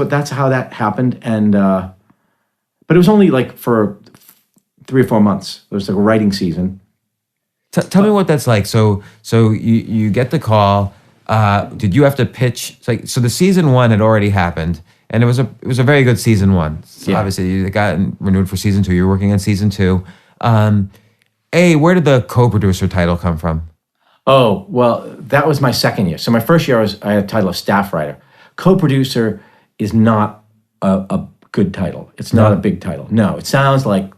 that's how that happened, and but it was only like for 3 or 4 months. It was like a writing season. Tell me what that's like. So you get the call. Did you have to pitch? So the season 1 had already happened, and it was a very good season 1. So obviously you got renewed for season 2. You're working on season 2. Where did the co-producer title come from? Oh well, that was my second year. So my first year I had a title of staff writer. Co-producer is not a good title. It's not a big title. No, it sounds like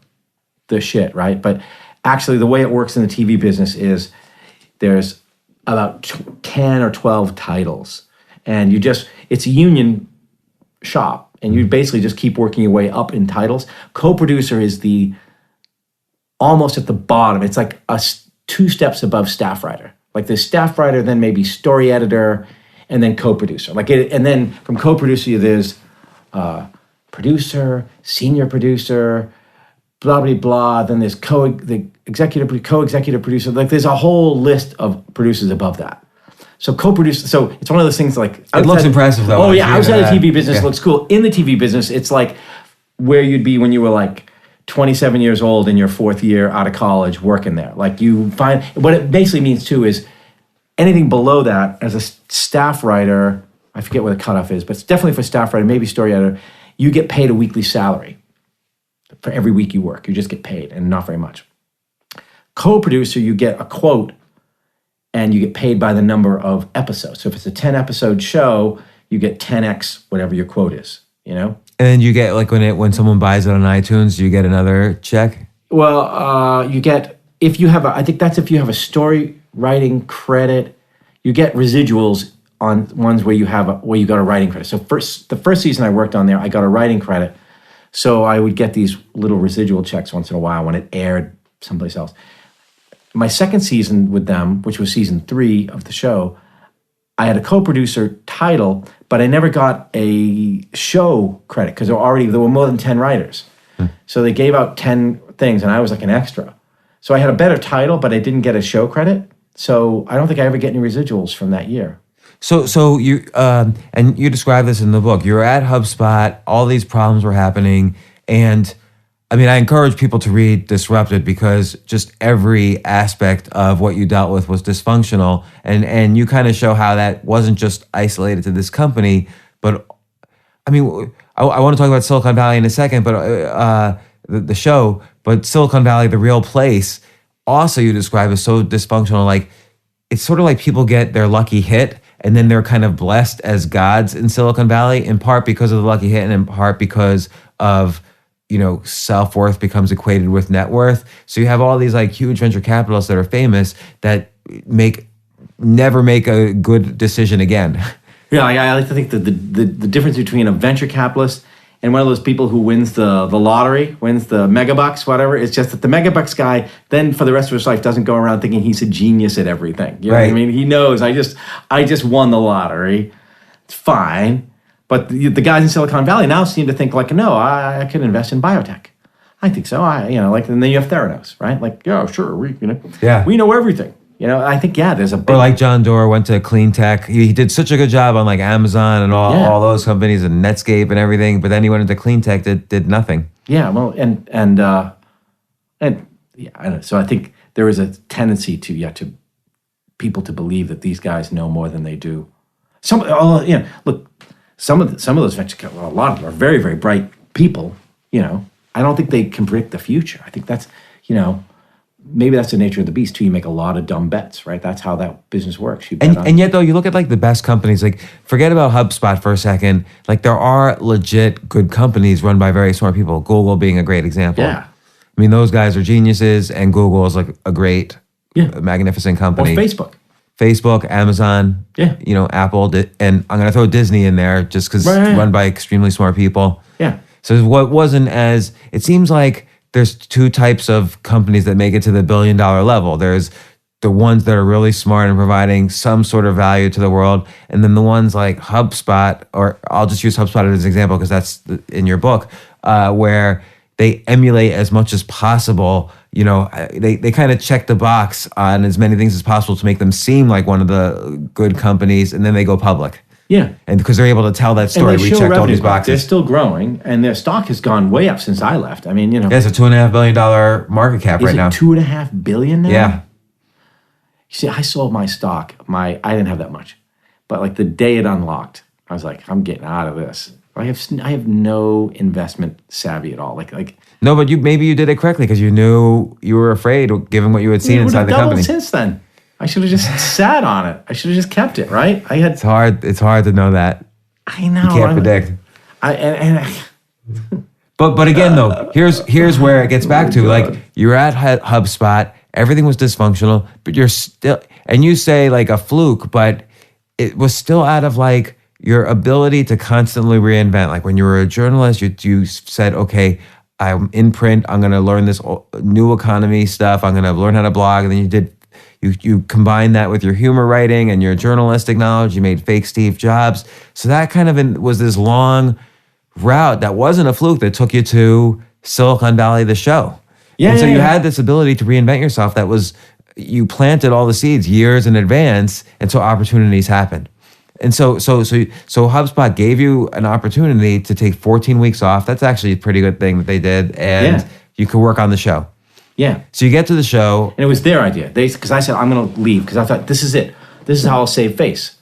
the shit, right? But actually, the way it works in the TV business is there's about 10 or 12 titles, and it's a union shop, and you basically just keep working your way up in titles. Co-producer is almost at the bottom. It's like 2 steps above staff writer. Like there's staff writer, then maybe story editor, and then co-producer. And then from co-producer, there's producer, senior producer, blah, blah, blah. Then there's co-executive producer. Like there's a whole list of producers above that. So co-producer, so it's one of those things like... It looks impressive though. Oh yeah, outside the TV business it looks cool. In the TV business, it's like where you'd be when you were like 27 years old in your 4th year out of college working there. Like you find, what it basically means too is anything below that as a staff writer, I forget what the cutoff is, but it's definitely for staff writer, maybe story editor, you get paid a weekly salary for every week you work. You just get paid and not very much. Co-producer, you get a quote and you get paid by the number of episodes. So if it's a 10 episode show, you get 10x whatever your quote is, And then you get like when someone buys it on iTunes, you get another check? Well, you get, if you have if you have a story writing credit, you get residuals on ones where you got a writing credit. So the first season I worked on there, I got a writing credit. So I would get these little residual checks once in a while when it aired someplace else. My second season with them, which was season 3 of the show, I had a co-producer title, but I never got a show credit because there were more than 10 writers. So they gave out 10 things and I was like an extra. So I had a better title, but I didn't get a show credit. So I don't think I ever get any residuals from that year. So you and you describe this in the book. You're at HubSpot, all these problems were happening, and I mean, I encourage people to read Disrupted because just every aspect of what you dealt with was dysfunctional, and you kind of show how that wasn't just isolated to this company, but I mean, I want to talk about Silicon Valley in a second, but the show, but Silicon Valley, the real place, also you describe as so dysfunctional. Like it's sort of like people get their lucky hit, and then they're kind of blessed as gods in Silicon Valley, in part because of the lucky hit, and in part because of self-worth becomes equated with net worth. So you have all these like huge venture capitalists that are famous that never make a good decision again. Yeah, I like to think that the difference between a venture capitalist and one of those people who wins the lottery, wins the megabucks, whatever, it's just that the megabucks guy then for the rest of his life doesn't go around thinking he's a genius at everything. You know what I mean? He knows, I just won the lottery. It's fine. But the guys in Silicon Valley now seem to think like, no, I could invest in biotech. I think so. And then you have Theranos, right? Like, yeah, sure, we know everything. I think there's a big, or like John Doerr went to clean tech. He did such a good job on like Amazon and all those companies and Netscape and everything. But then he went into clean tech that did nothing. Yeah, well, and I don't know. So I think there is a tendency to people to believe that these guys know more than they do. Look. Some of those venture capital, a lot of them are very, very bright people. I don't think they can predict the future. I think that's, maybe that's the nature of the beast too. You make a lot of dumb bets, right? That's how that business works. And yet, though, you look at like the best companies. Like, forget about HubSpot for a second. Like, there are legit good companies run by very smart people. Google being a great example. Yeah, I mean, those guys are geniuses, and Google is like a great a magnificent Or company. Facebook. Amazon, Yeah. Apple, and I'm going to throw Disney in there just because Right. run by extremely smart people. Yeah. So what wasn't as, it seems like there's two types of companies that make it to the $1 billion level. There's the ones that are really smart and providing some sort of value to the world. And then the ones like HubSpot, or I'll just use HubSpot as an example because that's in your book, where they emulate as much as possible. They kind of check the box on as many things as possible to make them seem like one of the good companies, and then they go public. Yeah. And because they're able to tell that story, we checked all these They're boxes. still growing, and their stock has gone way up since I left. I mean, Yeah, it's a $2.5 billion market cap right now. Is it $2.5 billion now? Yeah. You see, I sold my stock. I didn't have that much, but like the day it unlocked, I was like, I'm getting out of this. I have no investment savvy at all. Like No, but maybe you did it correctly because you knew you were afraid, given what you had seen it would inside have the doubled company. since then. I should have just sat on it. I should have just kept it. Right? It's hard to know that. I know. You can't predict. But again, though, here's where it gets back to. Like, you're at HubSpot, everything was dysfunctional, but you're still, and you say like a fluke, but it was still out of like your ability to constantly reinvent. Like when you were a journalist, you said, okay, I'm in print, I'm going to learn this new economy stuff, I'm going to learn how to blog, and then you combine that with your humor writing and your journalistic knowledge. You made fake Steve Jobs. So that kind of was this long route that wasn't a fluke that took you to Silicon Valley, the show. Yeah. And so you had this ability to reinvent yourself that was, you planted all the seeds years in advance, and so opportunities happened. And so HubSpot gave you an opportunity to take 14 weeks off. That's actually a pretty good thing that they did. And you could work on the show. Yeah. So you get to the show. And it was their idea. Because I said, I'm going to leave because I thought, this is it. This is how I'll save face.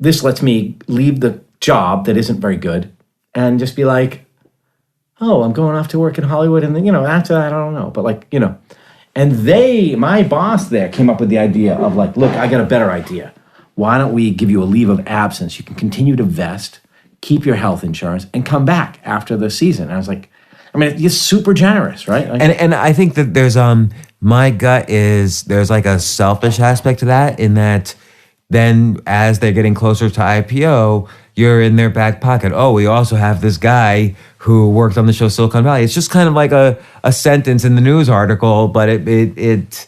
This lets me leave the job that isn't very good and just be like, oh, I'm going off to work in Hollywood. And then, after that, I don't know. But and my boss there came up with the idea of like, look, I got a better idea. Why don't we give you a leave of absence? You can continue to vest, keep your health insurance, and come back after the season. And I was like, it's super generous, right? And I think that there's my gut is there's like a selfish aspect to that, in that then as they're getting closer to IPO, you're in their back pocket. Oh, we also have this guy who worked on the show Silicon Valley. It's just kind of like a sentence in the news article, but it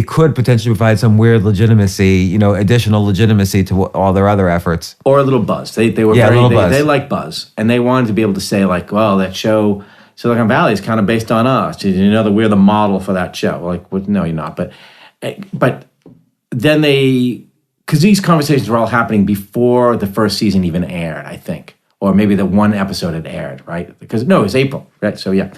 could potentially provide some weird legitimacy, additional legitimacy to all their other efforts. Or a little buzz. They were buzz. They like buzz, and they wanted to be able to say like, well, that show Silicon Valley is kind of based on us. Did you know that we're the model for that show? Like, well, no, you're not. But then because these conversations were all happening before the first season even aired, I think, or maybe the one episode had aired, right? Because no, it was April, right? So yeah.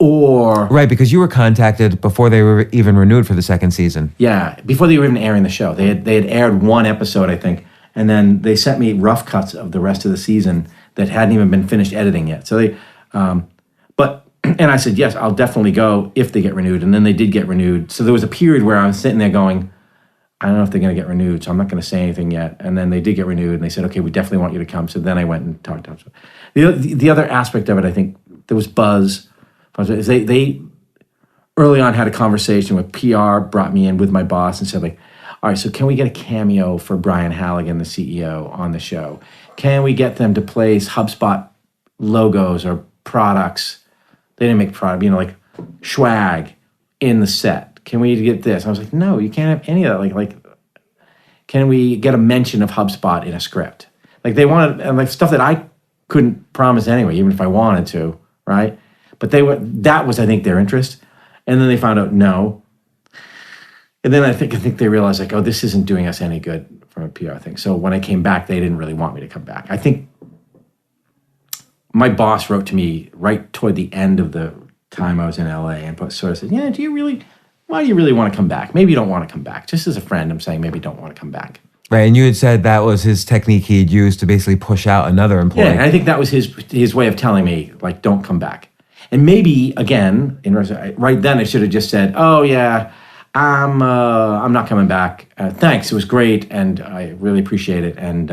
Right, because you were contacted before they were even renewed for the second season. Yeah, before they were even airing the show. They had aired one episode, I think, and then they sent me rough cuts of the rest of the season that hadn't even been finished editing yet. So and I said, yes, I'll definitely go if they get renewed. And then they did get renewed. So there was a period where I was sitting there going, I don't know if they're going to get renewed, so I'm not going to say anything yet. And then they did get renewed, and they said, okay, we definitely want you to come. So then I went and talked to them. The other aspect of it, I think, there was buzz. They early on had a conversation with PR, brought me in with my boss and said, like, all right, so can we get a cameo for Brian Halligan, the CEO, on the show? Can we get them to place HubSpot logos or products? They didn't make product, like swag in the set. Can we get this? I was like, no, you can't have any of that. Like, can we get a mention of HubSpot in a script? Like they wanted stuff that I couldn't promise anyway, even if I wanted to, right? But that was, I think, their interest. And then they found out no. And then I think they realized like, oh, this isn't doing us any good from a PR thing. So when I came back, they didn't really want me to come back. I think my boss wrote to me right toward the end of the time I was in LA and sort of said, yeah, why do you really want to come back? Maybe you don't want to come back. Just as a friend, I'm saying maybe don't want to come back. Right, and you had said that was his technique he'd used to basically push out another employee. Yeah, and I think that was his way of telling me, like, don't come back. And maybe, again, right then I should have just said, oh, yeah, I'm not coming back. Thanks, it was great, and I really appreciate it, and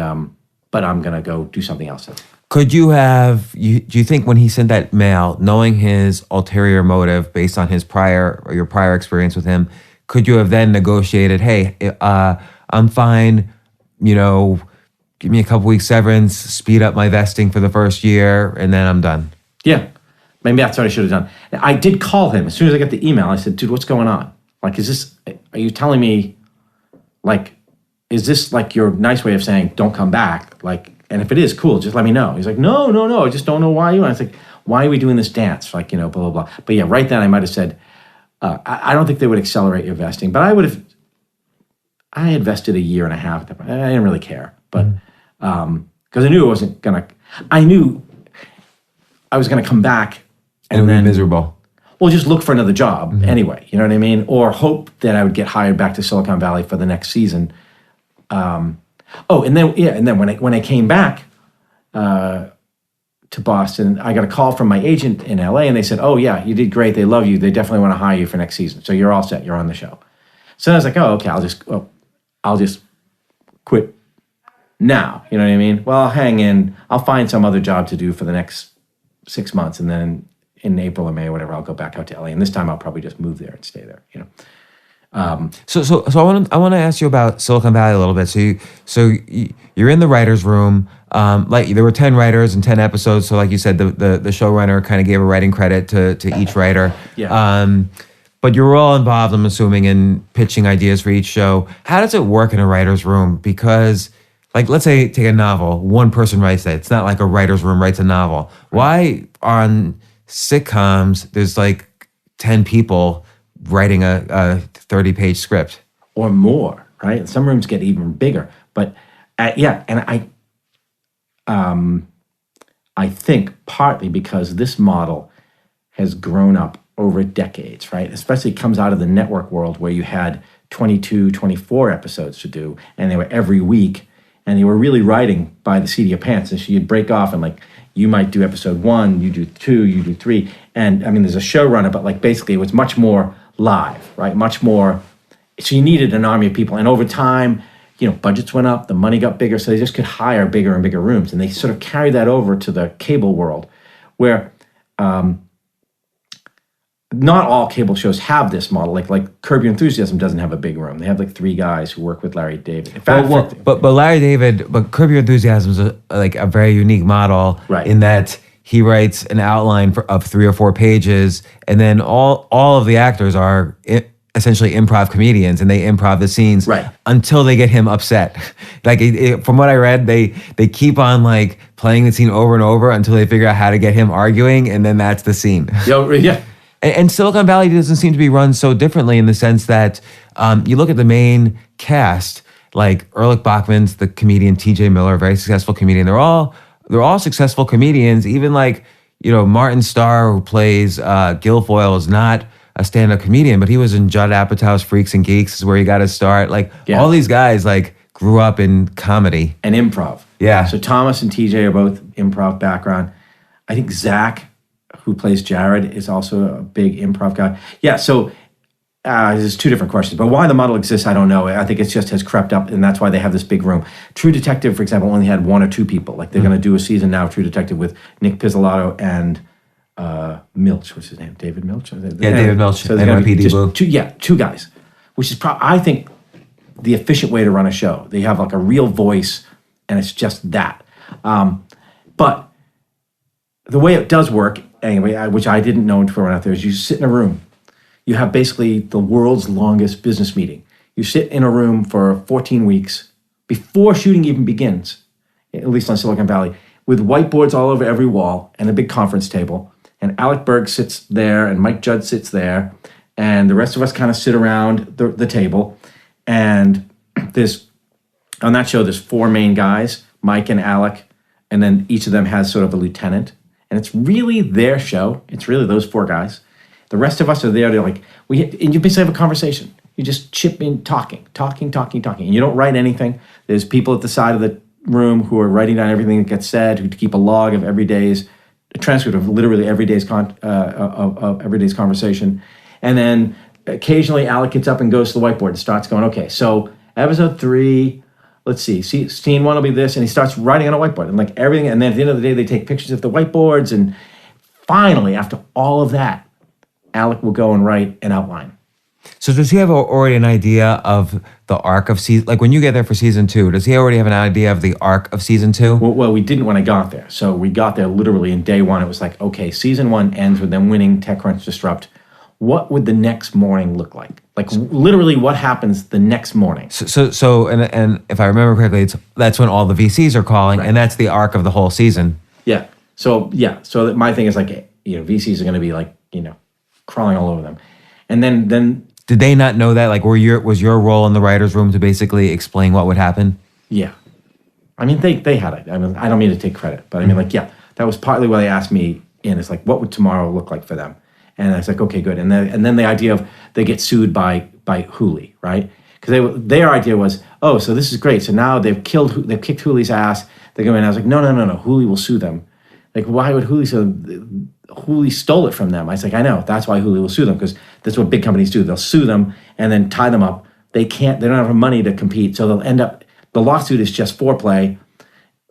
but I'm going to go do something else. Could you have? Do you think when he sent that mail, knowing his ulterior motive based on your prior experience with him, could you have then negotiated? Hey, I'm fine. Give me a couple weeks severance, speed up my vesting for the first year, and then I'm done. Yeah, maybe that's what I should have done. I did call him as soon as I got the email. I said, "Dude, what's going on? Like, are you telling me, like, is this like your nice way of saying don't come back? Like, and if it is, cool, just let me know." He's like, no, I just don't know why you. And I was like, why are we doing this dance? Like, blah, blah, blah. But yeah, right then I might have said, I don't think they would accelerate your vesting, but I had vested 1.5 years at that point. I didn't really care, but because I knew I knew I was going to come back and then be miserable. Well, just look for another job anyway, you know what I mean? Or hope that I would get hired back to Silicon Valley for the next season. And then when I came back to Boston, I got a call from my agent in LA, and they said, "Oh yeah, you did great. They love you. They definitely want to hire you for next season. So you're all set. You're on the show." So I was like, "Oh, okay. I'll just quit now." You know what I mean? Well, I'll hang in. I'll find some other job to do for the next 6 months, and then in April or May or whatever, I'll go back out to LA. And this time, I'll probably just move there and stay there. So I want to ask you about Silicon Valley a little bit. So you're in the writers' room. Like there were 10 writers and 10 episodes. So like you said, the showrunner kind of gave a writing credit to each writer. Yeah. But you're all involved, I'm assuming, in pitching ideas for each show. How does it work in a writer's room? Because, like, let's say take a novel. One person writes it. It's not like a writer's room writes a novel. Why on sitcoms there's like 10 people writing a 30-page script? Or more, right? Some rooms get even bigger. But and I think partly because this model has grown up over decades, right? Especially comes out of the network world where you had 22, 24 episodes to do, and they were every week, and you were really writing by the seat of your pants. And so you'd break off and like, you might do episode 1, you do 2, you do 3. And I mean, there's a showrunner, but like basically it was much more live, right? Much more. So you needed an army of people. And over time, budgets went up, the money got bigger, so they just could hire bigger and bigger rooms. And they sort of carried that over to the cable world where not all cable shows have this model. Like Curb Your Enthusiasm doesn't have a big room. They have like 3 guys who work with Larry David. In fact, but Curb Your Enthusiasm is a very unique model, right, in that he writes an outline of 3 or 4 pages, and then all of the actors are essentially improv comedians, and they improv the scenes until they get him upset. From what I read, they keep on like playing the scene over and over until they figure out how to get him arguing, and then that's the scene. Yeah. And Silicon Valley doesn't seem to be run so differently in the sense that you look at the main cast, like Ehrlich Bachman's the comedian, T.J. Miller, very successful comedian. They're all successful comedians. Even like, Martin Starr, who plays Guilfoyle, is not a stand-up comedian, but he was in Judd Apatow's Freaks and Geeks, is where he got his start. All these guys grew up in comedy and improv. Yeah. So Thomas and TJ are both improv background. I think Zach, who plays Jared, is also a big improv guy. Yeah. So there's 2 different questions, but why the model exists, I don't know. I think it just has crept up, and that's why they have this big room. True Detective, for example, only had 1 or 2 people. Like they're going to do a season now of True Detective with Nick Pizzolatto and Milch, what's his name? David Milch? David Milch. So they're just 2 guys, which is I think the efficient way to run a show. They have like a real voice, and it's just that. But the way it does work, anyway, which I didn't know until I went out there, is you sit in a room. You have basically the world's longest business meeting. You sit in a room for 14 weeks before shooting even begins, at least on Silicon Valley, with whiteboards all over every wall and a big conference table. And Alec Berg sits there, and Mike Judd sits there, and the rest of us kind of sit around the table. And on that show, there's 4 main guys, Mike and Alec, and then each of them has sort of a lieutenant. And it's really their show. It's really those 4 guys. The rest of us are there to and you basically have a conversation. You just chip in talking. And you don't write anything. There's people at the side of the room who are writing down everything that gets said, who keep a log of a transcript of literally every day's conversation. And then occasionally Alec gets up and goes to the whiteboard and starts going, okay, so episode 3, let's see, scene one will be this, and he starts writing on a whiteboard and like everything. And then at the end of the day, they take pictures of the whiteboards, and finally, after all of that, Alec will go and write an outline. So does he have already an idea of the arc of season? Like when you get there for season 2, does he already have an idea of the arc of season 2? Well, we didn't when I got there. So we got there literally in day one. It was like, okay, season 1 ends with them winning TechCrunch Disrupt. What would the next morning look like? Like literally, what happens the next morning? So, and if I remember correctly, that's when all the VCs are calling, right. And that's the arc of the whole season. Yeah. So my thing is like, VCs are going to be like, crawling all over them, and then. Did they not know that? Like, was your role in the writers' room to basically explain what would happen? Yeah, I mean they had it. I mean, I don't mean to take credit, but I mean that was partly why they asked me in. It's like, what would tomorrow look like for them? And I was like, okay, good. And then the idea of they get sued by Huli, right? Because their idea was, oh, so this is great. So now they've kicked Huli's ass. They're going. I was like, no. Huli will sue them. Like, why would Huli sue them? Huli stole it from them. I was like, I know. That's why Huli will sue them, because that's what big companies do. They'll sue them and then tie them up. They don't have money to compete. So they'll end up, the lawsuit is just foreplay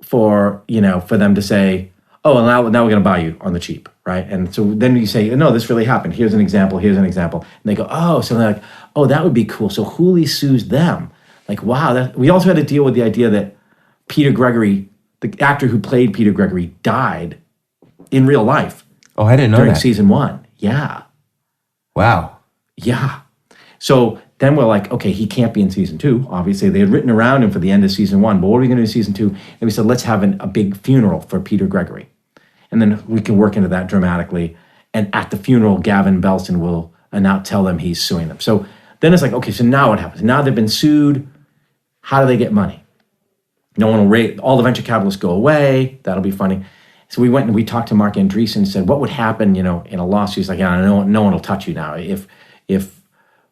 for them to say, oh, well, now we're going to buy you on the cheap, right? And so then you say, no, this really happened. Here's an example. And they go, oh, so they're like, oh, that would be cool. So Huli sues them. Like, wow. We also had to deal with the idea that Peter Gregory, the actor who played Peter Gregory, died in real life. Oh, I didn't know during that. season 1. Yeah. Wow. Yeah. So then we're like, okay, he can't be in season 2. Obviously, they had written around him for the end of season 1. But what are we going to do in season 2? And we said, let's have a big funeral for Peter Gregory. And then we can work into that dramatically. And at the funeral, Gavin Belson will tell them he's suing them. So then it's like, okay, so now what happens? Now they've been sued. How do they get money? No one will rate. All the venture capitalists go away. That'll be funny. So we went and we talked to Mark Andreessen and said, what would happen, in a lawsuit? He's like, yeah, no one will touch you now. If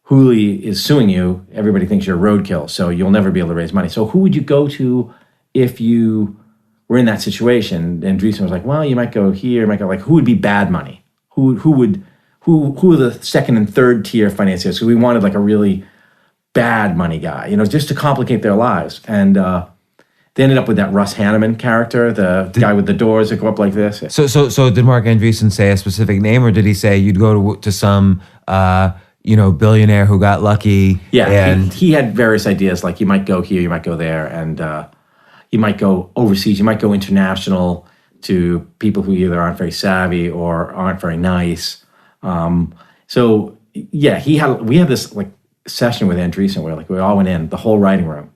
Huli is suing you, everybody thinks you're roadkill, so you'll never be able to raise money. So who would you go to if you were in that situation? And Andreessen was like, well, you might go here, you might go, like, who would be bad money? Who are the second and third tier financiers? So we wanted like a really bad money guy, just to complicate their lives. And they ended up with that Russ Hanneman character, the guy with the doors that go up like this. So did Mark Andreessen say a specific name, or did he say you'd go to some billionaire who got lucky? Yeah, and he had various ideas, like you might go here, you might go there, and you might go overseas, you might go international to people who either aren't very savvy or aren't very nice. So yeah, we had this like session with Andreessen where like we all went in, the whole writing room.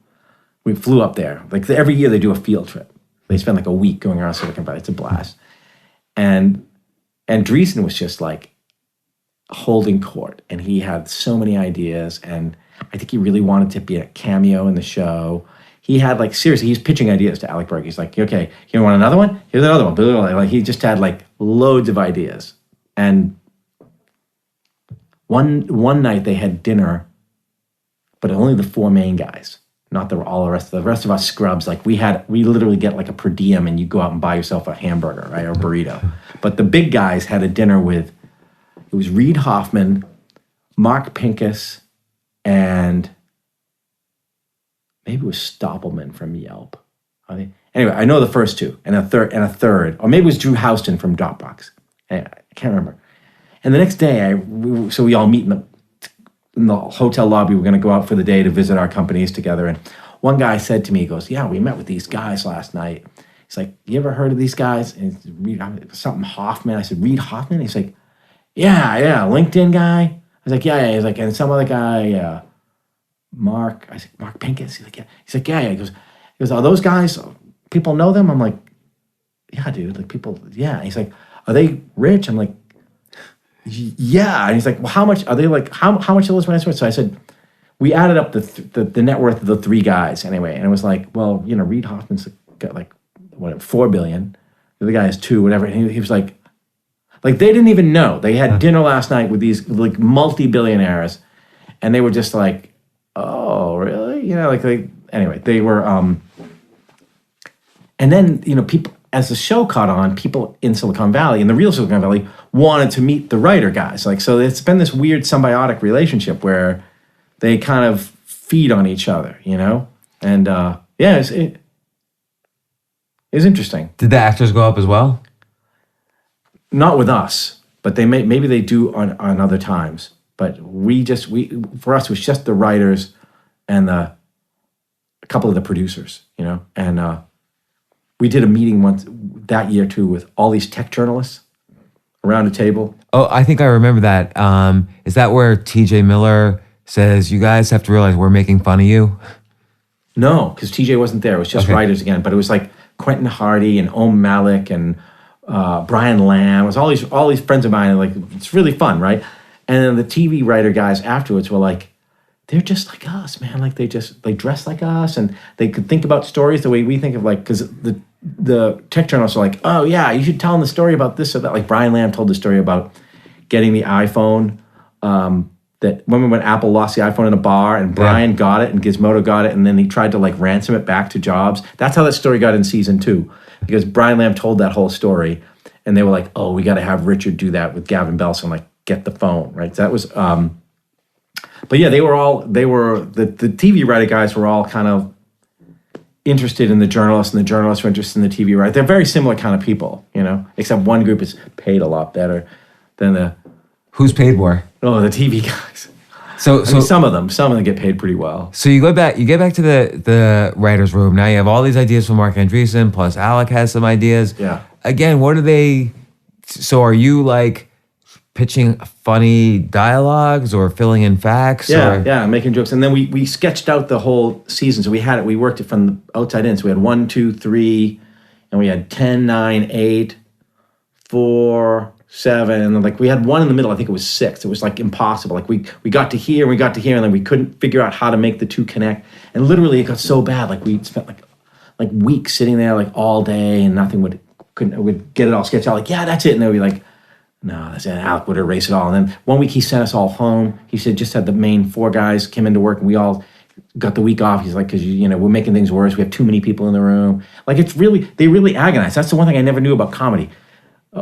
We flew up there. Like every year they do a field trip. They spend like a week going around Silicon Valley. It's a blast. And Andreessen was just like holding court, and he had so many ideas, and I think he really wanted to be a cameo in the show. He had like, seriously, he's pitching ideas to Alec Berg. He's like, okay, you want another one? Here's another one. Like he just had like loads of ideas. And one night they had dinner, but only the 4 main guys. Not all the rest of us scrubs. Like we literally get like a per diem, and you go out and buy yourself a hamburger, right, or a burrito. But the big guys had a dinner with, it was Reid Hoffman, Mark Pincus, and maybe it was Stoppelman from Yelp. Anyway, I know the first 2, and a third, or maybe it was Drew Houston from Dropbox. I can't remember. And the next day, we all meet in the hotel lobby. We're going to go out for the day to visit our companies together. And one guy said to me, he goes, yeah, we met with these guys last night. He's like, you ever heard of these guys? And it's something Hoffman. I said, Reid Hoffman? He's like, yeah, LinkedIn guy. I was like, yeah. He's like, and some other guy, Mark. I said, Mark Pincus. He's like, yeah. He's like, yeah. He goes, are those guys, people know them? I'm like, yeah, dude. Like people, yeah. He's like, are they rich? I'm like, yeah. And he's like, well, how much are they, like, how much are those guys worth? So I said, we added up the net worth of the 3 guys anyway. And it was like, well, Reid Hoffman's got like, whatever, $4 billion. The other guy has 2, whatever. And he was like they didn't even know. They had dinner last night with these like multi-billionaires, and they were just like, oh, really? They were, and then, people, as the show caught on, people in Silicon Valley, in the real Silicon Valley, wanted to meet the writer guys. Like, so it's been this weird symbiotic relationship where they kind of feed on each other, and Yeah, it was interesting. Did the actors go up as well? Not with us, but maybe they do on other times. But for us, it was just the writers and a couple of the producers, and we did a meeting once that year too with all these tech journalists around a table. Oh, I think I remember that. Is that where TJ Miller says, you guys have to realize we're making fun of you? No, because TJ wasn't there. It was just writers again. But it was like Quentin Hardy and Om Malik and Brian Lamb. It was all these friends of mine. Like, it's really fun, right? And then the TV writer guys afterwards were like, they're just like us, man. Like they dress like us, and they could think about stories the way we think of, like, because the tech journalists are like, oh yeah, you should tell them the story about this or that. Like Brian Lamb told the story about getting the iPhone. That when Apple lost the iPhone in a bar, and Brian got it and Gizmodo got it, and then he tried to like ransom it back to Jobs. That's how that story got in season 2, because Brian Lamb told that whole story, and they were like, oh, we got to have Richard do that with Gavin Belson, like get the phone, right? So that was, but yeah, the TV writer guys were all kind of interested in the journalists, and the journalists were interested in the TV writer. They're very similar kind of people, except one group is paid a lot better than the. Who's paid more? Oh, the TV guys. So some of them get paid pretty well. So you get back to the writer's room. Now you have all these ideas from Mark Andreessen, plus Alec has some ideas. Yeah. Again, what are they? So are you like pitching funny dialogues or filling in facts? Yeah, making jokes. And then we sketched out the whole season. So we worked it from the outside in. So we had 1, 2, 3, and we had 10, 9, 8, 4, 7, and then like we had one in the middle. I think it was 6. It was like impossible. Like we got to here and we got to here, and then we couldn't figure out how to make the two connect. And literally, it got so bad. Like we spent like weeks sitting there like all day, and nothing would get it all sketched out. Like, yeah, that's it. And they'd be like, no, that's it. Alec would erase it all. And then one week he sent us all home. He said just had the main 4 guys come into work, and we all got the week off. He's like, because we're making things worse. We have too many people in the room. Like they really agonize. That's the one thing I never knew about comedy.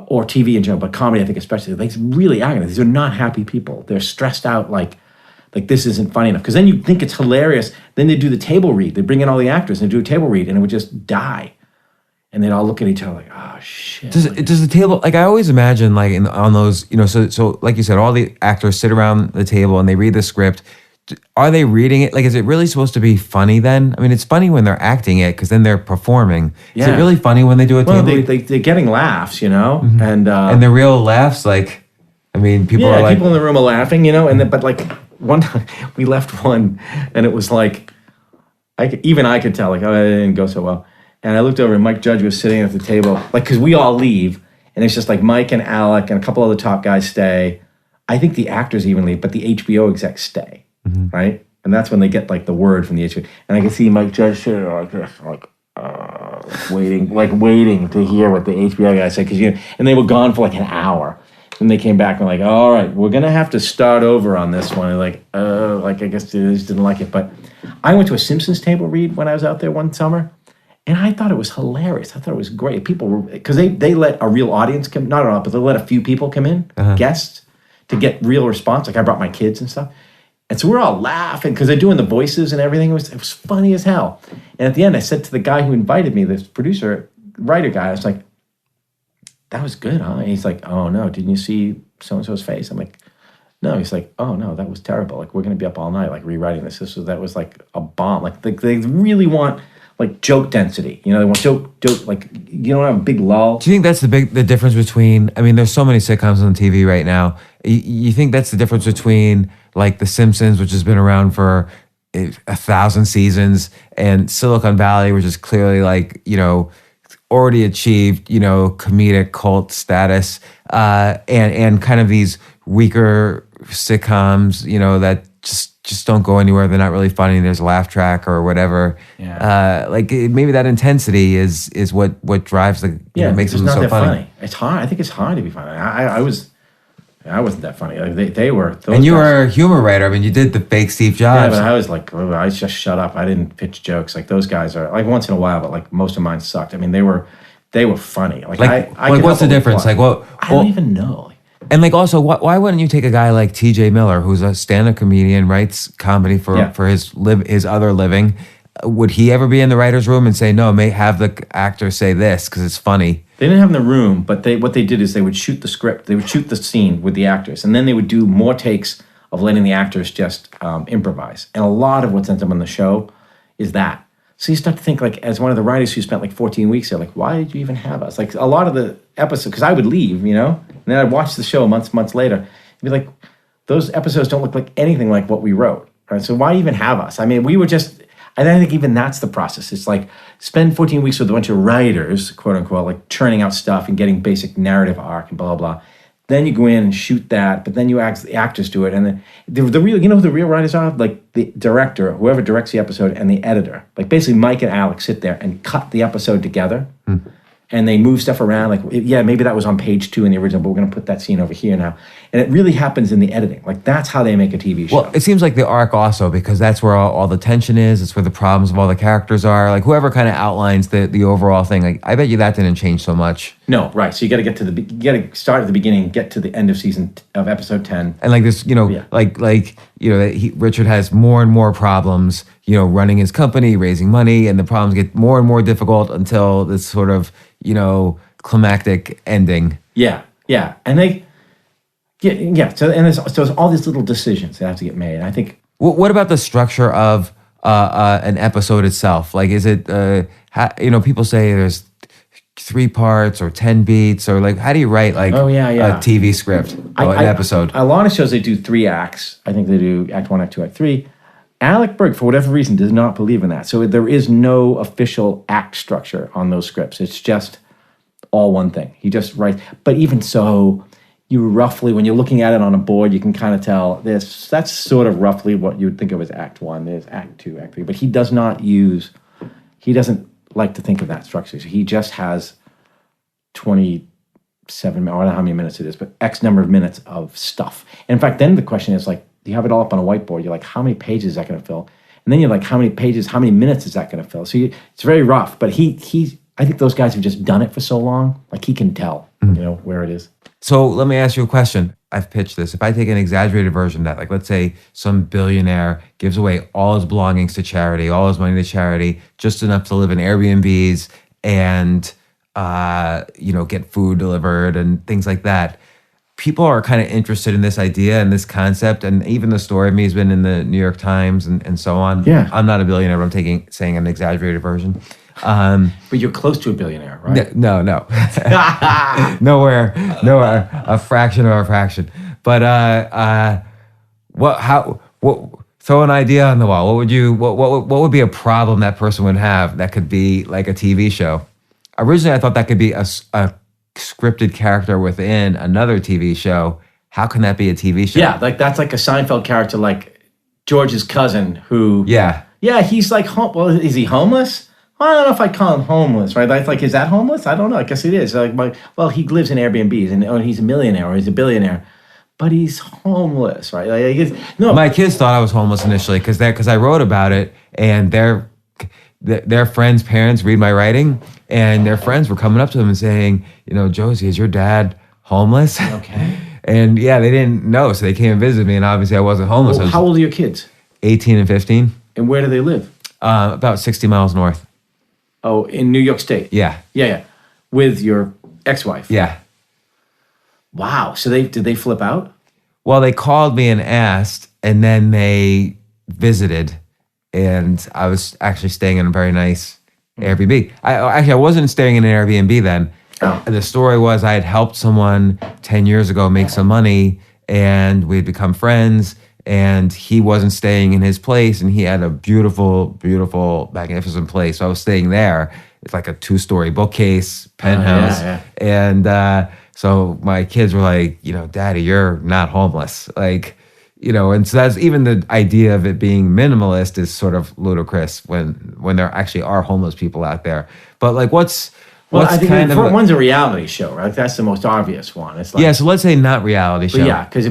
Or TV in general, but comedy, I think especially, like, it's really agony. These are not happy people. They're stressed out, like this isn't funny enough. Because then you think it's hilarious. Then they do the table read. They bring in all the actors and they do a table read, and it would just die. And they'd all look at each other like, oh shit. Does the table, like, I always imagine like on those, so like you said, all the actors sit around the table and they read the script. Are they reading it? Like, is it really supposed to be funny then? I mean, it's funny when they're acting it because then they're performing. Yeah. Is it really funny when they do a table read? They're getting laughs, Mm-hmm. And the real laughs, like, I mean, people are like... people in the room are laughing, but like one time we left one and it was like, I could tell, like, oh, it didn't go so well. And I looked over and Mike Judge was sitting at the table, like, because we all leave and it's just like Mike and Alec and a couple other top guys stay. I think the actors even leave, but the HBO execs stay. Mm-hmm. Right? And that's when they get like the word from the HBO. And I can see Mike Judge sitting like this, waiting to hear what the HBO guy said. And they were gone for like an hour. And they came back and were like, all right, we're going to have to start over on this one. And I guess they just didn't like it. But I went to a Simpsons table read when I was out there one summer. And I thought it was hilarious. I thought it was great. People were, because they let a real audience come, not at all, but they let a few people come in, guests, to get real response. Like I brought my kids and stuff. And so we're all laughing because they're doing the voices and everything. It was funny as hell. And at the end, I said to the guy who invited me, this producer, writer guy, I was like, that was good, huh? And he's like, oh, no, didn't you see so-and-so's face? I'm like, no. He's like, oh, no, that was terrible. Like, we're going to be up all night, like, rewriting this. That was like a bomb. Like, they really want, like, joke density. They want joke, like, you don't have a big lull. Do you think that's the difference between, I mean, there's so many sitcoms on TV right now. You think that's the difference between, like, The Simpsons, which has been around for 1,000 seasons, and Silicon Valley, which is clearly, like, already achieved, comedic cult status, and kind of these weaker sitcoms, that just don't go anywhere. They're not really funny. There's a laugh track or whatever. Yeah. Maybe that intensity is what drives makes them so funny. It's hard. I think it's hard to be funny. I wasn't that funny. Like they were. And you were a humor writer. I mean, you did the fake Steve Jobs. Yeah, but I was like, I just shut up. I didn't pitch jokes. Like those guys are like once in a while, but like most of mine sucked. I mean, they were funny. Like what's the difference? Like what? I don't even know. And like also, why wouldn't you take a guy like TJ Miller, who's a stand-up comedian, writes comedy for his other living? would he ever be in the writer's room and say, no, may have the actor say this because it's funny? They didn't have in the room, but what they did is they would shoot the script. They would shoot the scene with the actors, and then they would do more takes of letting the actors just improvise. And a lot of what's ends up on the show is that. So you start to think, like, as one of the writers who spent like 14 weeks there, like, why did you even have us? Like, a lot of the episodes, because I would leave, and then I'd watch the show months later, and be like, those episodes don't look like anything like what we wrote. Right? So why even have us? I mean, we were just, and I think even that's the process. It's like, spend 14 weeks with a bunch of writers, quote unquote, like churning out stuff and getting basic narrative arc and blah, blah, blah. Then you go in and shoot that, but then you ask the actors do it. And then the real, who the real writers are? Like the director, whoever directs the episode, and the editor. Like basically Mike and Alex sit there and cut the episode together. And they move stuff around. Like, yeah, maybe that was on page 2 in the original, but we're going to put that scene over here now. And it really happens in the editing. Like, that's how they make a TV show. Well, it seems like the arc also, because that's where all the tension is. It's where the problems of all the characters are. Like, whoever kind of outlines the overall thing. Like, I bet you that didn't change so much. No, right. So you got to get to you got to start at the beginning, get to the end of episode 10. And like this, Richard has more and more problems, running his company, raising money, and the problems get more and more difficult until this sort of, climactic ending. Yeah. And So there's all these little decisions that have to get made. And I think. What about the structure of an episode itself? Like, is it, people say there's 3 parts or 10 beats, or like, how do you write a TV script, an episode? A lot of shows, they do 3 acts. I think they do act 1, act 2, act 3. Alec Berg, for whatever reason, does not believe in that. So there is no official act structure on those scripts. It's just all one thing. He just writes. But even so, you roughly, when you're looking at it on a board, you can kind of tell this. That's sort of roughly what you would think of as act 1. There's act 2, act 3. But he doesn't like to think of that structure. So he just has 27, I don't know how many minutes it is, but X number of minutes of stuff. And in fact, then the question is like, you have it all up on a whiteboard. You're like, how many pages is that going to fill? And then you're like, how many minutes is that going to fill? So it's very rough. But I think those guys have just done it for so long, like he can tell, where it is. So let me ask you a question. I've pitched this. If I take an exaggerated version of that, like let's say some billionaire gives away all his belongings to charity, all his money to charity, just enough to live in Airbnbs and, get food delivered and things like that. People are kind of interested in this idea and this concept, and even the story of me has been in the New York Times and so on. Yeah. I'm not a billionaire, but I'm saying an exaggerated version. But you're close to a billionaire, right? No. nowhere, a fraction of a fraction. But throw an idea on the wall. What would be a problem that person would have that could be like a TV show? Originally, I thought that could be a scripted character within another TV show. How can that be a TV show? Yeah, like that's like a Seinfeld character, like George's cousin who. Yeah, he's like, well, is he homeless? Well, I don't know if I call him homeless, right? That's like, is that homeless? I don't know. I guess it is. Like, he lives in Airbnbs, and he's a millionaire or he's a billionaire, but he's homeless, right? Like, no. My kids thought I was homeless initially because I wrote about it, and their friends' parents read my writing, and their friends were coming up to them and saying, Josie, is your dad homeless? Okay. And yeah, they didn't know, so they came and visited me, and obviously I wasn't homeless. Well, how old are your kids? 18 and 15. And where do they live? About 60 miles north. Oh, in New York State? Yeah. Yeah. With your ex-wife? Yeah. Wow. So did they flip out? Well, they called me and asked, and then they visited, and I was actually staying in a very nice Airbnb. I wasn't staying in an Airbnb then. Oh. The story was I had helped someone 10 years ago make some money, and we'd become friends, and he wasn't staying in his place, and he had a beautiful, beautiful, magnificent place. So I was staying there. It's like a 2-story bookcase, penthouse. Yeah. And so my kids were like, Daddy, you're not homeless. Like, and so that's even the idea of it being minimalist is sort of ludicrous when there actually are homeless people out there. But like, what's I think one's a reality show, right? That's the most obvious one. It's like, so let's say not reality show. Because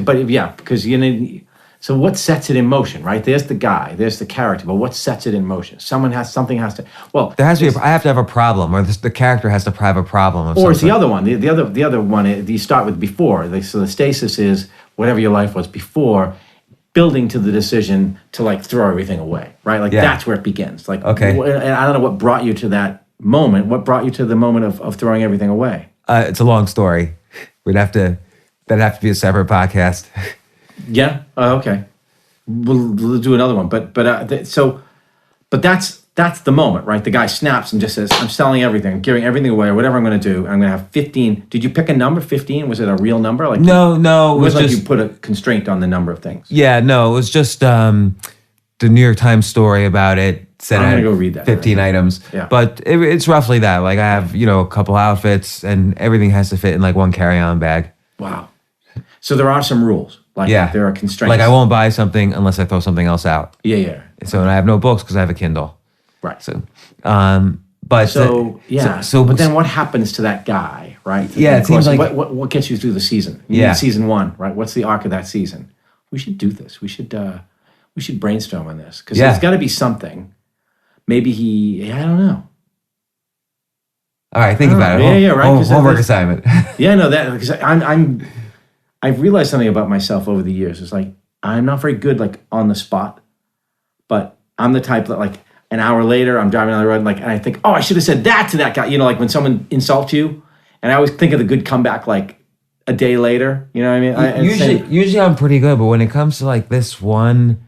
so what sets it in motion, right? There's the guy, there's the character, but what sets it in motion? Something has to. Well, there has to be. I have to have a problem, or the character has to have a problem. Or it's the other one. The other one. You start with before. So the stasis is whatever your life was before, building to the decision to like throw everything away, right? Like that's where it begins. Like, Okay. And I don't know what brought you to that moment. What brought you to the moment of throwing everything away? It's a long story. That'd have to be a separate podcast. Yeah. Oh, okay. We'll do another one. But that's the moment, right? The guy snaps and just says, "I'm selling everything, I'm giving everything away, or whatever I'm going to do. I'm going to have 15." Did you pick a number? 15? Was it a real number? Like No, it was like just you put a constraint on the number of things. yeah, no, it was just the New York Times story about it. Said I'm I had gonna go read that. 15 items. Yeah. But it's roughly that. Like I have, a couple outfits and everything has to fit in like one carry-on bag. Wow. So there are some rules. Like Yeah. there are constraints. Like I won't buy something unless I throw something else out. Yeah. So and I have no books because I have a Kindle. Right. So, but then what happens to that guy, right? Yeah, it seems like- what gets you through the season? Yeah. Season 1, right? What's the arc of that season? We should do this. We should brainstorm on this because there's got to be something. Maybe I don't know. All right, think about it. Yeah, right. 'Cause Homework there's- assignment. Yeah, no, that because I've realized something about myself over the years. It's like I'm not very good like on the spot, but I'm the type that like an hour later I'm driving down the road and I think, oh, I should have said that to that guy. Like when someone insults you, and I always think of the good comeback like a day later. You know what I mean? Usually I'm pretty good, but when it comes to like this one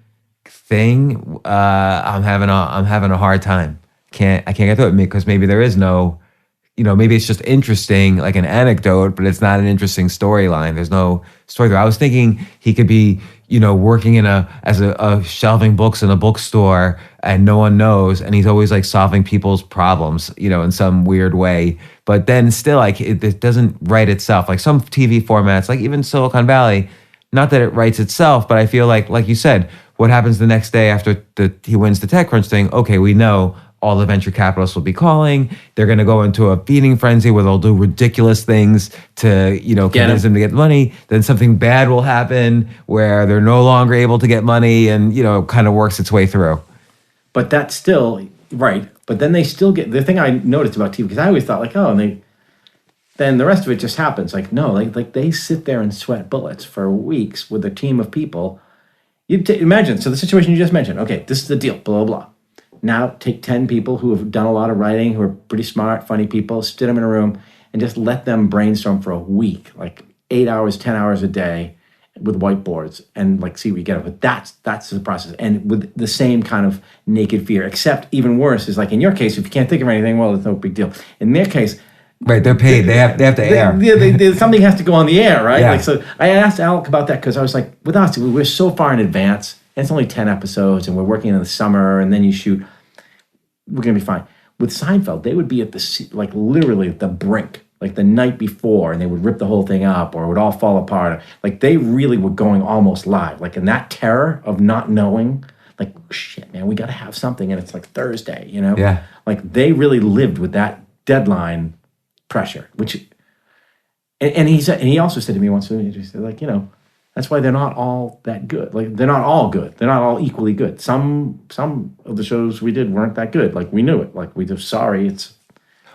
thing, I'm having a hard time. I can't get through it because maybe there is no. Maybe it's just interesting, like an anecdote, but it's not an interesting storyline. There's no story there. I was thinking he could be, working as a shelving books in a bookstore and no one knows. And he's always like solving people's problems, in some weird way. But then still like it doesn't write itself. Like some TV formats, like even Silicon Valley, not that it writes itself, but I feel like you said, what happens the next day after he wins the TechCrunch thing? Okay, we know all the venture capitalists will be calling. They're going to go into a feeding frenzy where they'll do ridiculous things to, convince them to get money. Then something bad will happen where they're no longer able to get money and, kind of works its way through. But that's still right. But then they still get the thing I noticed about TV because I always thought like, oh, and then the rest of it just happens. Like no, like they sit there and sweat bullets for weeks with a team of people. Imagine so the situation you just mentioned. Okay, this is the deal. Blah blah blah. Now take 10 people who have done a lot of writing, who are pretty smart, funny people, sit them in a room and just let them brainstorm for a week, like 8 hours, 10 hours a day with whiteboards and like see what you get up. But that's the process. And with the same kind of naked fear, except even worse is like in your case, if you can't think of anything, well, it's no big deal. In their case, right, they're paid. They have to air. Something has to go on the air, right? Yeah. Like so I asked Alec about that because I was like, with us, we're so far in advance. And it's only 10 episodes and we're working in the summer and then you shoot. We're going to be fine. With Seinfeld, they would be at like literally at the brink, like the night before, and they would rip the whole thing up or it would all fall apart. Like they really were going almost live. Like in that terror of not knowing, like, shit, man, we got to have something. And it's like Thursday, Yeah. Like they really lived with that deadline pressure, which, and he also said to me once, he said like, that's why they're not all that good. Like they're not all good. They're not all equally good. Some of the shows we did weren't that good. Like we knew it. Like we just sorry. It's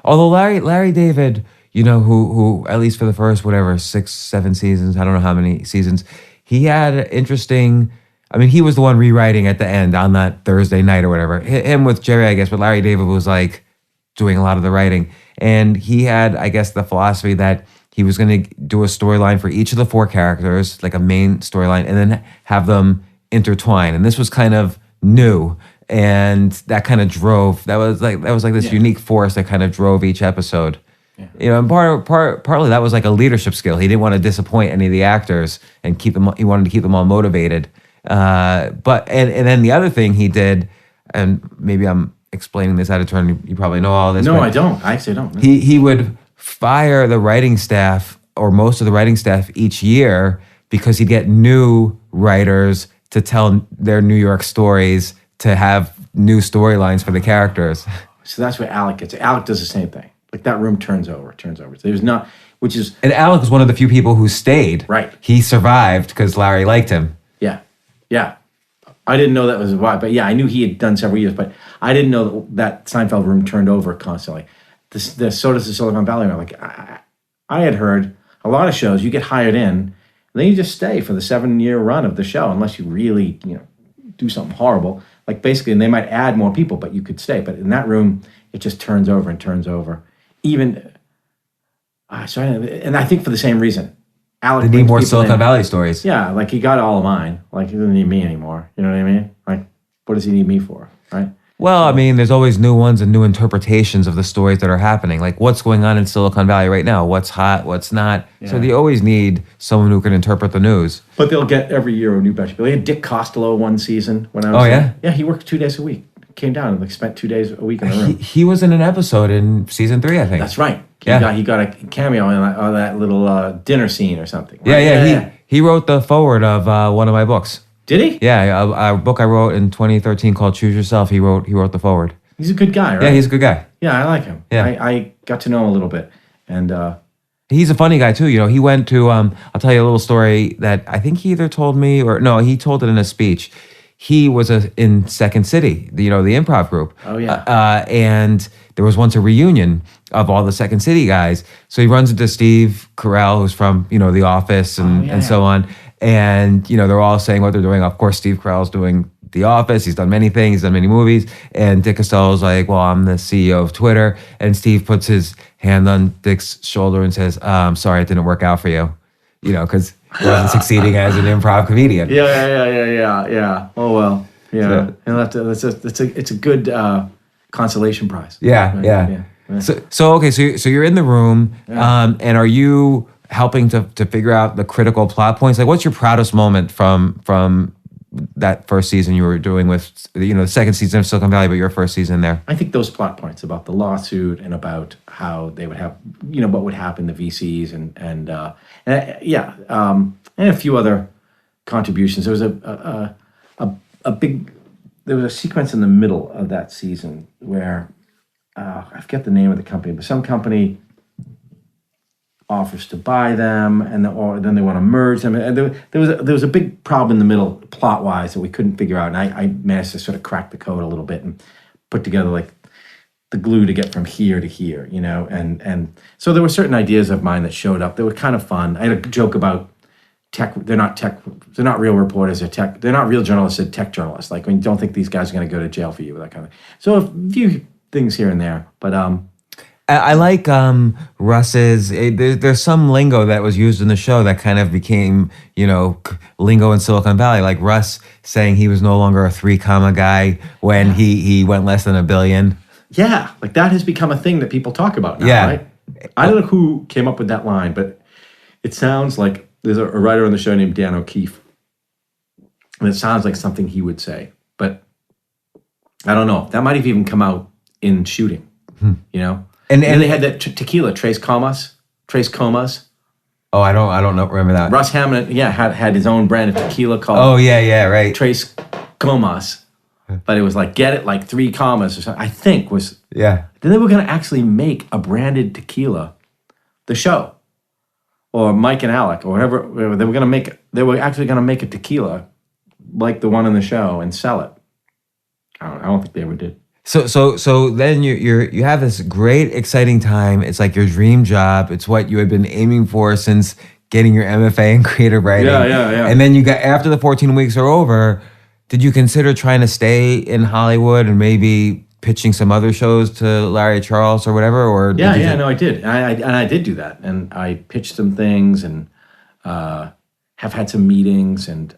Although Larry David, who at least for the first 6, 7 seasons, I don't know how many seasons, he had interesting. I mean, he was the one rewriting at the end on that Thursday night or whatever. Him with Jerry, I guess, but Larry David was like doing a lot of the writing, and he had, I guess, the philosophy that he was going to do a storyline for each of the 4 characters, like a main storyline, and then have them intertwine. And this was kind of new, and that kind of drove. That was like this unique force that kind of drove each episode. Yeah. And partly that was like a leadership skill. He didn't want to disappoint any of the actors and keep them. He wanted to keep them all motivated. But then the other thing he did, and maybe I'm explaining this out of turn. You probably know all this. No, I don't. I actually don't. He would fire the writing staff or most of the writing staff each year because he'd get new writers to tell their New York stories, to have new storylines for the characters. So that's where Alec gets it. Alec does the same thing. Like that room turns over. There's not, which is... And Alec was one of the few people who stayed. Right. He survived because Larry liked him. Yeah. I didn't know that was why, but yeah, I knew he had done several years, but I didn't know that Seinfeld room turned over constantly. So does the Silicon Valley room. Like I had heard a lot of shows, you get hired in, and then you just stay for the 7-year run of the show, unless you really, do something horrible. Like basically, and they might add more people, but you could stay. But in that room, it just turns over and turns over. Even, and I think for the same reason. Alec They need brings more people Silicon in. Valley stories. Yeah, like he got all of mine. Like he doesn't need me anymore. You know what I mean? Like, what does he need me for? Right? Well, I mean, there's always new ones and new interpretations of the stories that are happening. Like what's going on in Silicon Valley right now? What's hot? What's not? Yeah. So they always need someone who can interpret the news. But they'll get every year a new batch of people. They had Dick Costello one season when I was Oh, there. yeah? Yeah, he worked 2 days a week. Came down and spent 2 days a week in the room. He was in an episode in season 3, I think. That's right. Yeah. He got a cameo on that little dinner scene or something. Right? Yeah. He wrote the foreword of one of my books. Did he? Yeah, a book I wrote in 2013 called Choose Yourself. He wrote the foreword. He's a good guy, right? Yeah, he's a good guy. Yeah, I like him. Yeah. I got to know him a little bit. And He's a funny guy too. He went to I'll tell you a little story that I think he either told me or no, he told it in a speech. He was in Second City, the improv group. Oh, yeah. And there was once a reunion of all the Second City guys. So he runs into Steve Carell, who's from The Office and so on. And they're all saying what they're doing. Of course, Steve Carell's doing The Office. He's done many things. He's done many movies. And Dick Costello's like, well, I'm the CEO of Twitter. And Steve puts his hand on Dick's shoulder and says, I'm sorry it didn't work out for you. Because he wasn't succeeding as an improv comedian. Yeah. Oh, well. Yeah. So- It's a good consolation prize. Yeah, Right? yeah. So you're in the room, and are you helping to figure out the critical plot points? Like, what's your proudest moment from that first season you were doing with the second season of Silicon Valley, but your first season there? I think those plot points about the lawsuit and about how they would have, what would happen to VCs and a few other contributions. There was a big, there was a sequence in the middle of that season where I forget the name of the company, but some company offers to buy them, and then they want to merge them. And there was a big problem in the middle, plot wise, that we couldn't figure out. And I managed to sort of crack the code a little bit and put together like the glue to get from here to here, And so there were certain ideas of mine that showed up that were kind of fun. I had a joke about tech. They're not real reporters. They're not real journalists. They're tech journalists. Like, when you don't think these guys are going to go to jail for you, that kind of thing. So a few things here and there, but I like Russ's. There's some lingo that was used in the show that kind of became, lingo in Silicon Valley. Like Russ saying he was no longer a 3 comma guy when he went less than $1 billion. Yeah, like that has become a thing that people talk about now, Yeah. right? I don't know who came up with that line, but it sounds like there's a writer on the show named Dan O'Keefe, and it sounds like something he would say. But I don't know. That might have even come out in shooting, And they had that tequila, Tres Comas. Oh, I don't know. Remember that? Russ Hammond, had his own brand of tequila called Oh yeah, right. Tres Comas. But it was like, get it, like 3 commas or something, I think was. Yeah. Then they were going to actually make a branded tequila, the show, or Mike and Alec, or whatever. They were actually going to make a tequila like the one in the show and sell it. I don't think they ever did. So then you have this great, exciting time. It's like your dream job. It's what you had been aiming for since getting your MFA in creative writing. Yeah. And then after the 14 weeks are over, did you consider trying to stay in Hollywood and maybe pitching some other shows to Larry Charles or whatever? Or No, I did. And I did do that. And I pitched some things and have had some meetings, and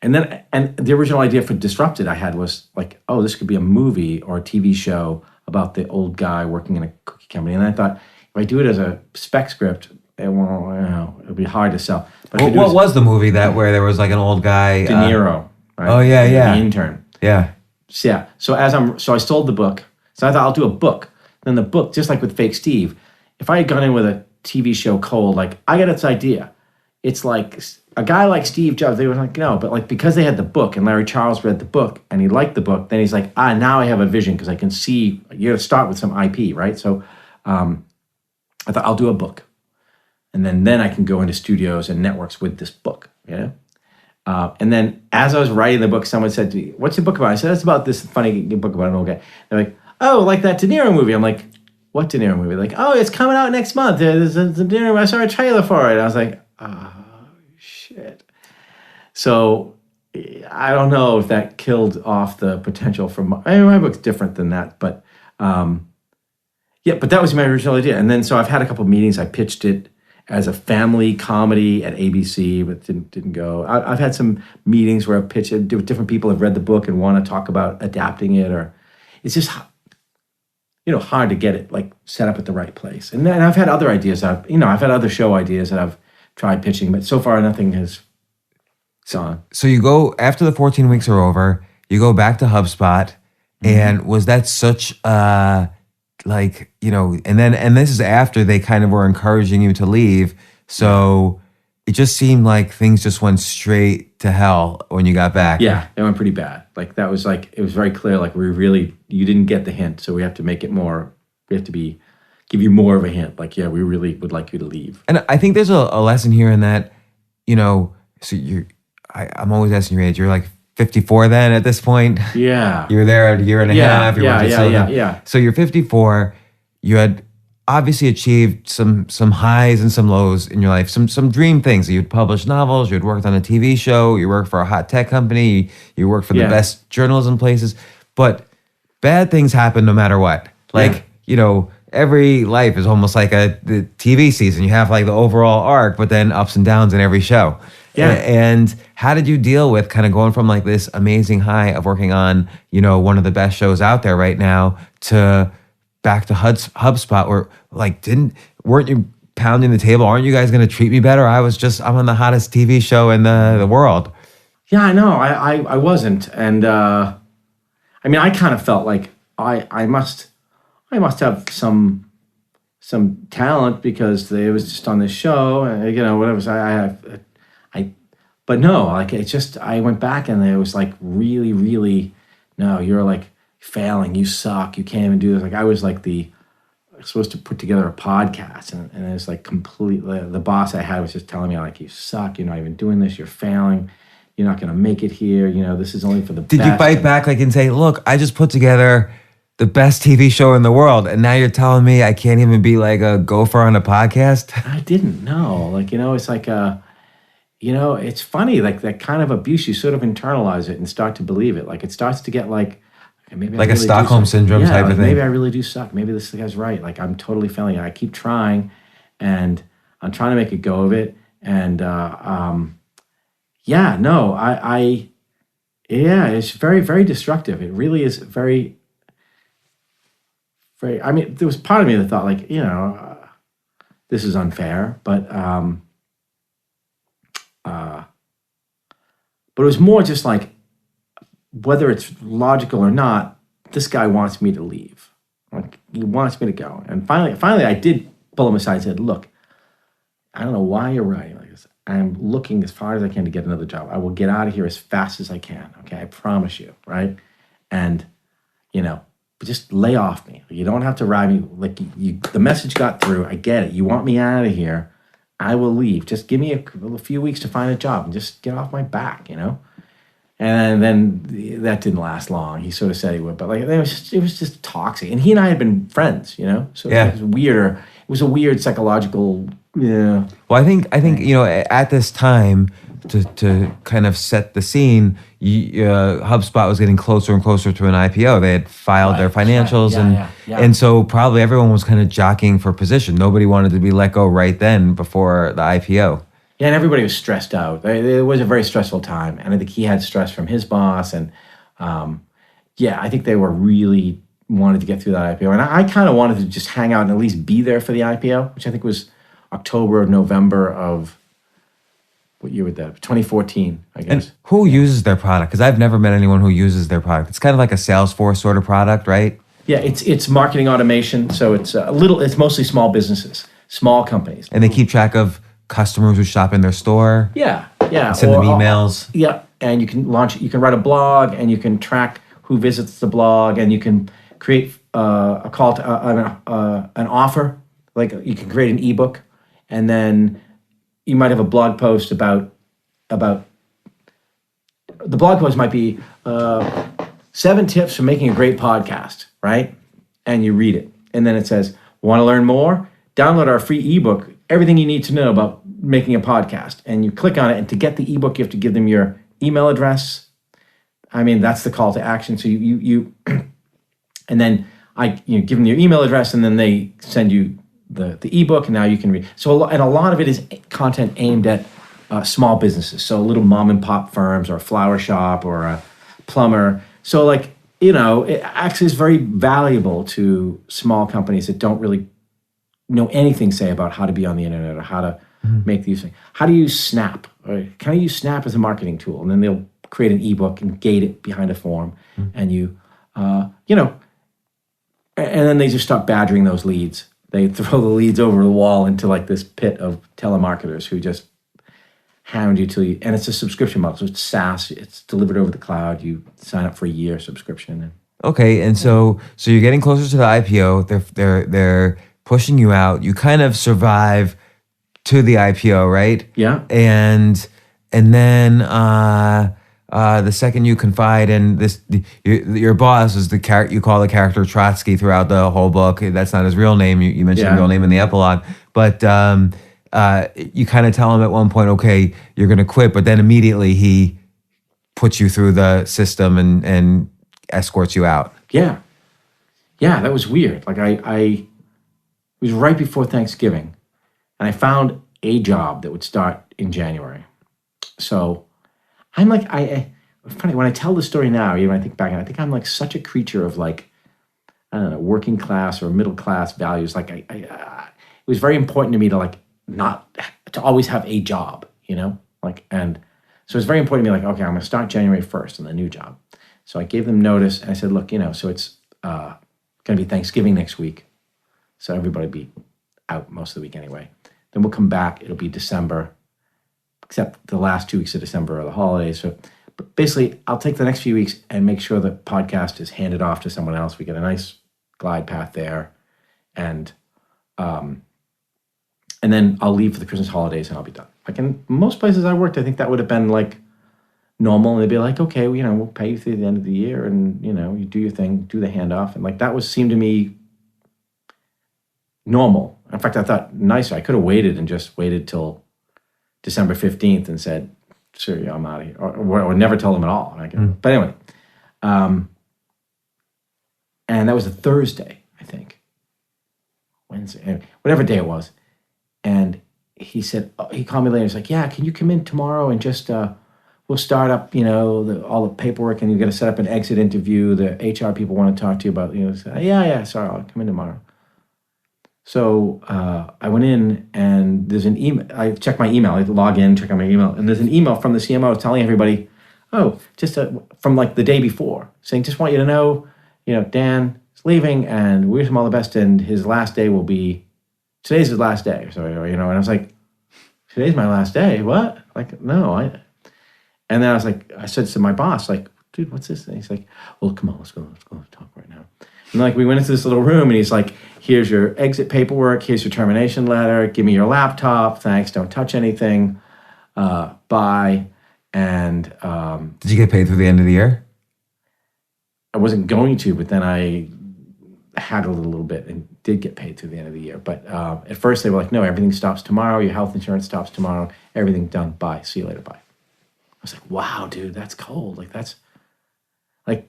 And the original idea for Disrupted I had was like, oh, this could be a movie or a TV show about the old guy working in a cookie company. And I thought, if I do it as a spec script, it'll be hard to sell. But what was the movie where there was like an old guy? De Niro. Right? Oh yeah. The Intern. Yeah. So I sold the book. So I thought I'll do a book. Then the book, just like with Fake Steve, if I had gone in with a TV show cold, like I got its idea. It's like a guy like Steve Jobs, they were like, no, but like because they had the book and Larry Charles read the book and he liked the book, then he's like, now I have a vision because I can see, you got to start with some IP, right? So I thought I'll do a book. And then I can go into studios and networks with this book, and then as I was writing the book, someone said to me, what's your book about? I said, it's about this funny book about an old guy. They're like, oh, like that De Niro movie. I'm like, what De Niro movie? Like, oh, it's coming out next month. There's a De Niro, I saw a trailer for it. I was like, oh, shit. So I don't know if that killed off the potential for my book's different than that, but but that was my original idea. And then so I've had a couple of meetings. I pitched it as a family comedy at ABC, but didn't go. I've had some meetings where I've pitched it with different people have read the book and want to talk about adapting it, or it's just hard to get it like set up at the right place. And then I've had other ideas. I've had other show ideas that I've tried pitching, but so far nothing has gone. So you go after the 14 weeks are over, you go back to HubSpot, and was that such and this is after they kind of were encouraging you to leave. So it just seemed like things just went straight to hell when you got back. Yeah, it went pretty bad. Like that was like, it was very clear, like you didn't get the hint. So we have to make it more, we have to give you more of a hint. Like, yeah, we really would like you to leave. And I think there's a lesson here in that, so I'm always asking your age. You're like 54 then at this point? Yeah. You were there a year and a half. Yeah. So you're 54. You had obviously achieved some highs and some lows in your life, some dream things. You'd published novels, you'd worked on a TV show, you worked for a hot tech company, you worked for the best journalism places. But bad things happen no matter what. Like, every life is almost like the TV season. You have like the overall arc, but then ups and downs in every show. Yeah. And how did you deal with kind of going from like this amazing high of working on, one of the best shows out there right now to back to HubSpot, where like weren't you pounding the table? Aren't you guys going to treat me better? I'm on the hottest TV show in the world. Yeah, I know. I wasn't. And I kind of felt like I must have some talent because it was just on this show, and whatever. But no, like it's just, I went back and it was like really, really, no, you're like failing, you suck, you can't even do this. Like I was like supposed to put together a podcast, and it was like completely, the boss I had was just telling me like, you suck, you're not even doing this, you're failing, you're not going to make it here, this is only for the best. Did you fight back and say, look, I just put together the best TV show in the world, and now you're telling me I can't even be like a gopher on a podcast? I didn't know. Like, it's like it's funny, like that kind of abuse, you sort of internalize it and start to believe it. Like it starts to get like, okay, maybe like I really a Stockholm syndrome type of thing. Maybe I really do suck. Maybe this guy's right. Like I'm totally failing. I keep trying, and I'm trying to make a go of it. And it's very, very destructive. It really is very, very. I mean, there was part of me that thought like, this is unfair, but it was more just like, whether it's logical or not, this guy wants me to leave. Like he wants me to go. And finally, I did pull him aside and said, "Look, I don't know why you're writing like this. I'm looking as far as I can to get another job. I will get out of here as fast as I can. Okay, I promise you, right? And but just lay off me. You don't have to ride me. Like the message got through. I get it. You want me out of here. I will leave. Just give me a few weeks to find a job and just get off my back, And then that didn't last long. He sort of said he would, but like it was just toxic. And he and I had been friends, So it was weirder. It was a weird psychological. Yeah. Well, I think at this time to kind of set the scene, HubSpot was getting closer and closer to an IPO. They had filed their financials, and so probably everyone was kind of jockeying for position. Nobody wanted to be let go right then before the IPO. Yeah, and everybody was stressed out. It was a very stressful time, and I think he had stress from his boss, and I think they were really wanted to get through that IPO, and I kind of wanted to just hang out and at least be there for the IPO, which I think was October or November of. What year would that? 2014, I guess. And who uses their product? Because I've never met anyone who uses their product. It's kind of like a Salesforce sort of product, right? Yeah, it's marketing automation. So it's mostly small businesses, small companies. And they keep track of customers who shop in their store. Yeah. Send them emails. And you can write a blog, and you can track who visits the blog, and you can create a call to an offer. Like you can create an ebook, and then you might have a blog post about the blog post might be 7 tips for making a great podcast, right? And you read it. And then it says, Want to learn more? Download our free ebook, Everything You Need to Know About Making a Podcast. And you click on it, and to get the ebook, you have to give them your email address. I mean, that's the call to action. So you and then give them your email address, and then they send you the ebook, and now you can read. So, and a lot of it is content aimed at small businesses. So little mom and pop firms, or a flower shop, or a plumber. So like, it actually is very valuable to small companies that don't really know anything, say, about how to be on the internet or how to make these things. How to use Snap? Right? Can I use Snap as a marketing tool? And then they'll create an ebook and gate it behind a form, and and then they just start badgering those leads. They throw the leads over the wall into like this pit of telemarketers who just hound you till you. And it's a subscription model, so it's SaaS. It's delivered over the cloud. You sign up for a year subscription. Okay, and so you're getting closer to the IPO. They're pushing you out. You kind of survive to the IPO, right? Yeah. And then the second you confide in this, your boss is the character you call the character Trotsky throughout the whole book. That's not his real name. You mentioned his real name in the epilogue, but you kind of tell him at one point, okay, you're going to quit, but then immediately he puts you through the system and escorts you out. Yeah, that was weird. Like it was right before Thanksgiving, and I found a job that would start in January. So I'm like, funny when I tell the story now, even when I think back, and I think I'm like such a creature of like, I don't know, working class or middle class values. Like it was very important to me to like not to always have a job, like, and so it's very important to me. Like, okay, I'm going to start January 1st on the new job. So I gave them notice, and I said, look, so it's going to be Thanksgiving next week, so everybody be out most of the week anyway. Then we'll come back. It'll be December, except the last 2 weeks of December are the holidays. So but basically, I'll take the next few weeks and make sure the podcast is handed off to someone else. We get a nice glide path there. And then I'll leave for the Christmas holidays and I'll be done. Like in most places I worked, I think that would have been like normal. And they'd be like, okay, well, we'll pay you through the end of the year, and, you do your thing, do the handoff. And like that seemed to me normal. In fact, I thought nicer. I could have waited and just waited till December 15th and said, sure, yeah, I'm out of here. Or never told them at all. But anyway, and that was a Thursday, I think. Wednesday, whatever day it was. And he said, he called me later. He's like, yeah, can you come in tomorrow and just, we'll start up, all the paperwork, and you got to set up an exit interview. The HR people want to talk to you about, yeah, sorry, I'll come in tomorrow. So I went in, and there's an email. I checked my email. I log in, check out my email, and there's an email from the CMO telling everybody, just from like the day before, saying, just want you to know, Dan is leaving, and we wish him all the best, and his last day will be, today's his last day. So, and I was like, today's my last day? What? Like, no. And then I was like, I said to my boss, like, dude, what's this? And he's like, well, come on, let's go talk right now. And like, we went into this little room, and he's like, here's your exit paperwork, here's your termination letter, give me your laptop, thanks, don't touch anything, bye. And did you get paid through the end of the year? I wasn't going to, but then I had a little bit and did get paid through the end of the year. But at first they were like, no, everything stops tomorrow, your health insurance stops tomorrow, everything done, bye, see you later, bye. I was like, wow, dude, that's cold. Like, that's, like,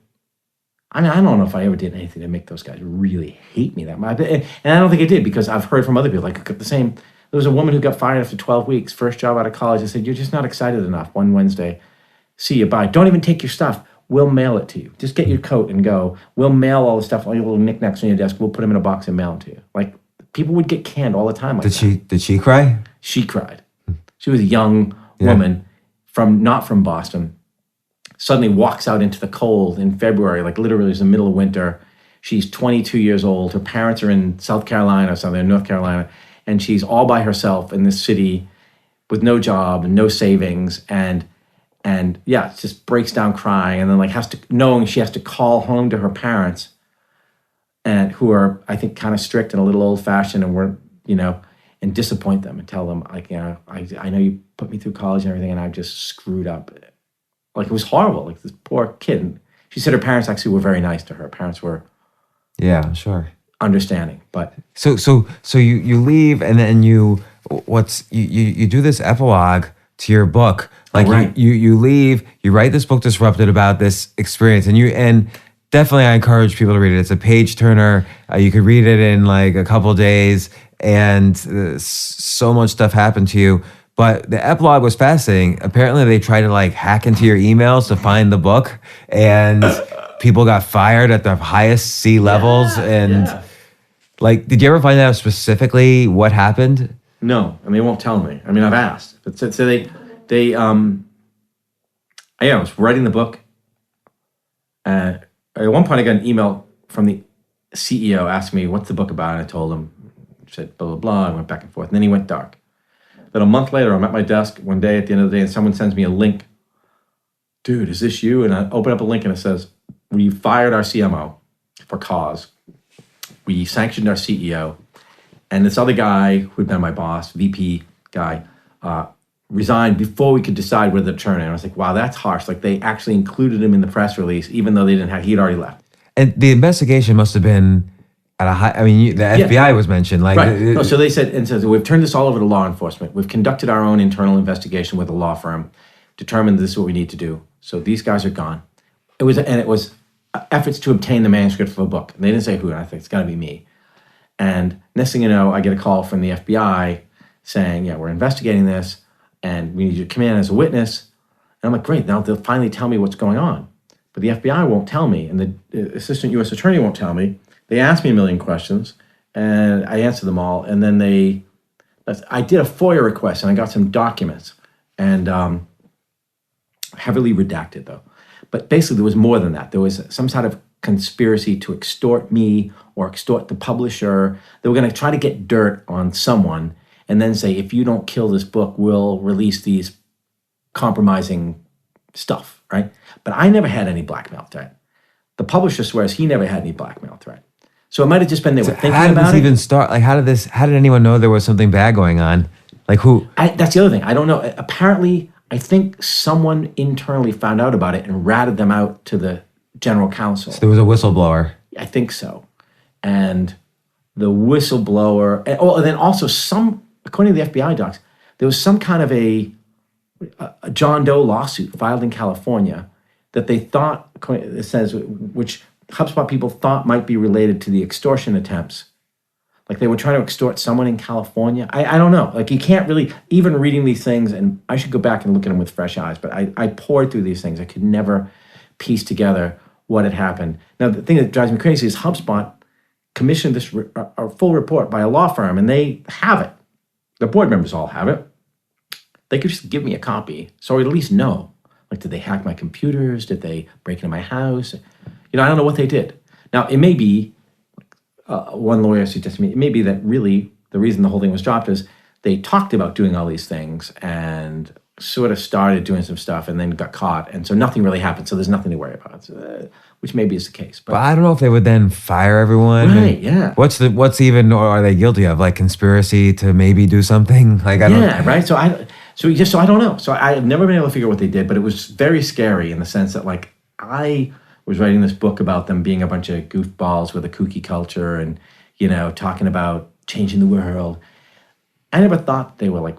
I mean, I don't know if I ever did anything to make those guys really hate me that much. And I don't think I did, because I've heard from other people, like the same, there was a woman who got fired after 12 weeks, first job out of college. I said, you're just not excited enough. One Wednesday, see you, bye. Don't even take your stuff. We'll mail it to you. Just get your coat and go. We'll mail all the stuff, all your little knickknacks on your desk. We'll put them in a box and mail them to you. Like, people would get canned all the time. Like Did she cry? She cried. She was a young woman not from Boston. Suddenly walks out into the cold in February, like literally it's the middle of winter. She's 22 years old. Her parents are in South Carolina or something, North Carolina, and she's all by herself in this city with no job and no savings, and just breaks down crying, and then like knowing she has to call home to her parents, and who are, I think, kind of strict and a little old fashioned, and weren't, and disappoint them and tell them, like, I know you put me through college and everything, and I've just screwed up. Like, it was horrible. Like, this poor kid. And she said her parents actually were very nice to her. Her parents were, yeah, sure, understanding. But So you leave, and then you do this epilogue to your book. Like right. you leave, you write this book, Disrupted, about this experience, and definitely I encourage people to read it. It's a page turner. You could read it in like a couple of days, and so much stuff happened to you. But the epilogue was fascinating. Apparently, they tried to like hack into your emails to find the book, and people got fired at the highest C levels. Like, did you ever find out specifically what happened? No, and they won't tell me. I mean, I've asked. But so I was writing the book. At one point, I got an email from the CEO asking me, what's the book about? And I told him, said blah, blah, blah. I went back and forth. And then he went dark. Then a month later, I'm at my desk one day at the end of the day, and someone sends me a link. Dude, is this you? And I open up a link, and it says, we fired our CMO for cause. We sanctioned our CEO. And this other guy who'd been my boss, VP guy, resigned before we could decide whether to turn it. And I was like, wow, that's harsh. Like, they actually included him in the press release, even though he'd already left. And the investigation must have been at a high, I mean, the FBI was mentioned. Like, right. No, so they said, we've turned this all over to law enforcement. We've conducted our own internal investigation with a law firm, determined this is what we need to do. So these guys are gone. It was efforts to obtain the manuscript for a book. And they didn't say who, and I think it's got to be me. And next thing you know, I get a call from the FBI saying, yeah, we're investigating this, and we need you to come in as a witness. And I'm like, great, now they'll finally tell me what's going on. But the FBI won't tell me, and the assistant U.S. attorney won't tell me. They asked me a million questions, and I answered them all. And then I did a FOIA request, and I got some documents, and heavily redacted, though. But basically, there was more than that. There was some sort of conspiracy to extort me or extort the publisher. They were going to try to get dirt on someone and then say, if you don't kill this book, we'll release these compromising stuff, right? But I never had any blackmail threat. The publisher swears he never had any blackmail threat. So it might have just been they were thinking about it. How did this even start? Like, how did anyone know there was something bad going on? Like, who? That's the other thing. I don't know. Apparently, I think someone internally found out about it and ratted them out to the general counsel. So there was a whistleblower. I think so. And the whistleblower, and then also according to the FBI docs, there was some kind of a John Doe lawsuit filed in California that they thought, it says, which HubSpot people thought might be related to the extortion attempts. Like, they were trying to extort someone in California. I don't know. Like, you can't really, even reading these things, and I should go back and look at them with fresh eyes, but I poured through these things. I could never piece together what had happened. Now, the thing that drives me crazy is HubSpot commissioned this a full report by a law firm, and they have it. The board members all have it. They could just give me a copy, so I'd at least know. Like, did they hack my computers? Did they break into my house? I don't know what they did. Now, it may be, one lawyer suggested to me, it may be that really the reason the whole thing was dropped is they talked about doing all these things and sort of started doing some stuff and then got caught. And so nothing really happened. So there's nothing to worry about, which maybe is the case. But I don't know if they would then fire everyone. Right, yeah. What's even, or are they guilty of? Like, conspiracy to maybe do something? Like, I don't know. Yeah, right? So I don't know. So I've never been able to figure out what they did, but it was very scary in the sense that, like, I was writing this book about them being a bunch of goofballs with a kooky culture and, talking about changing the world. I never thought they were like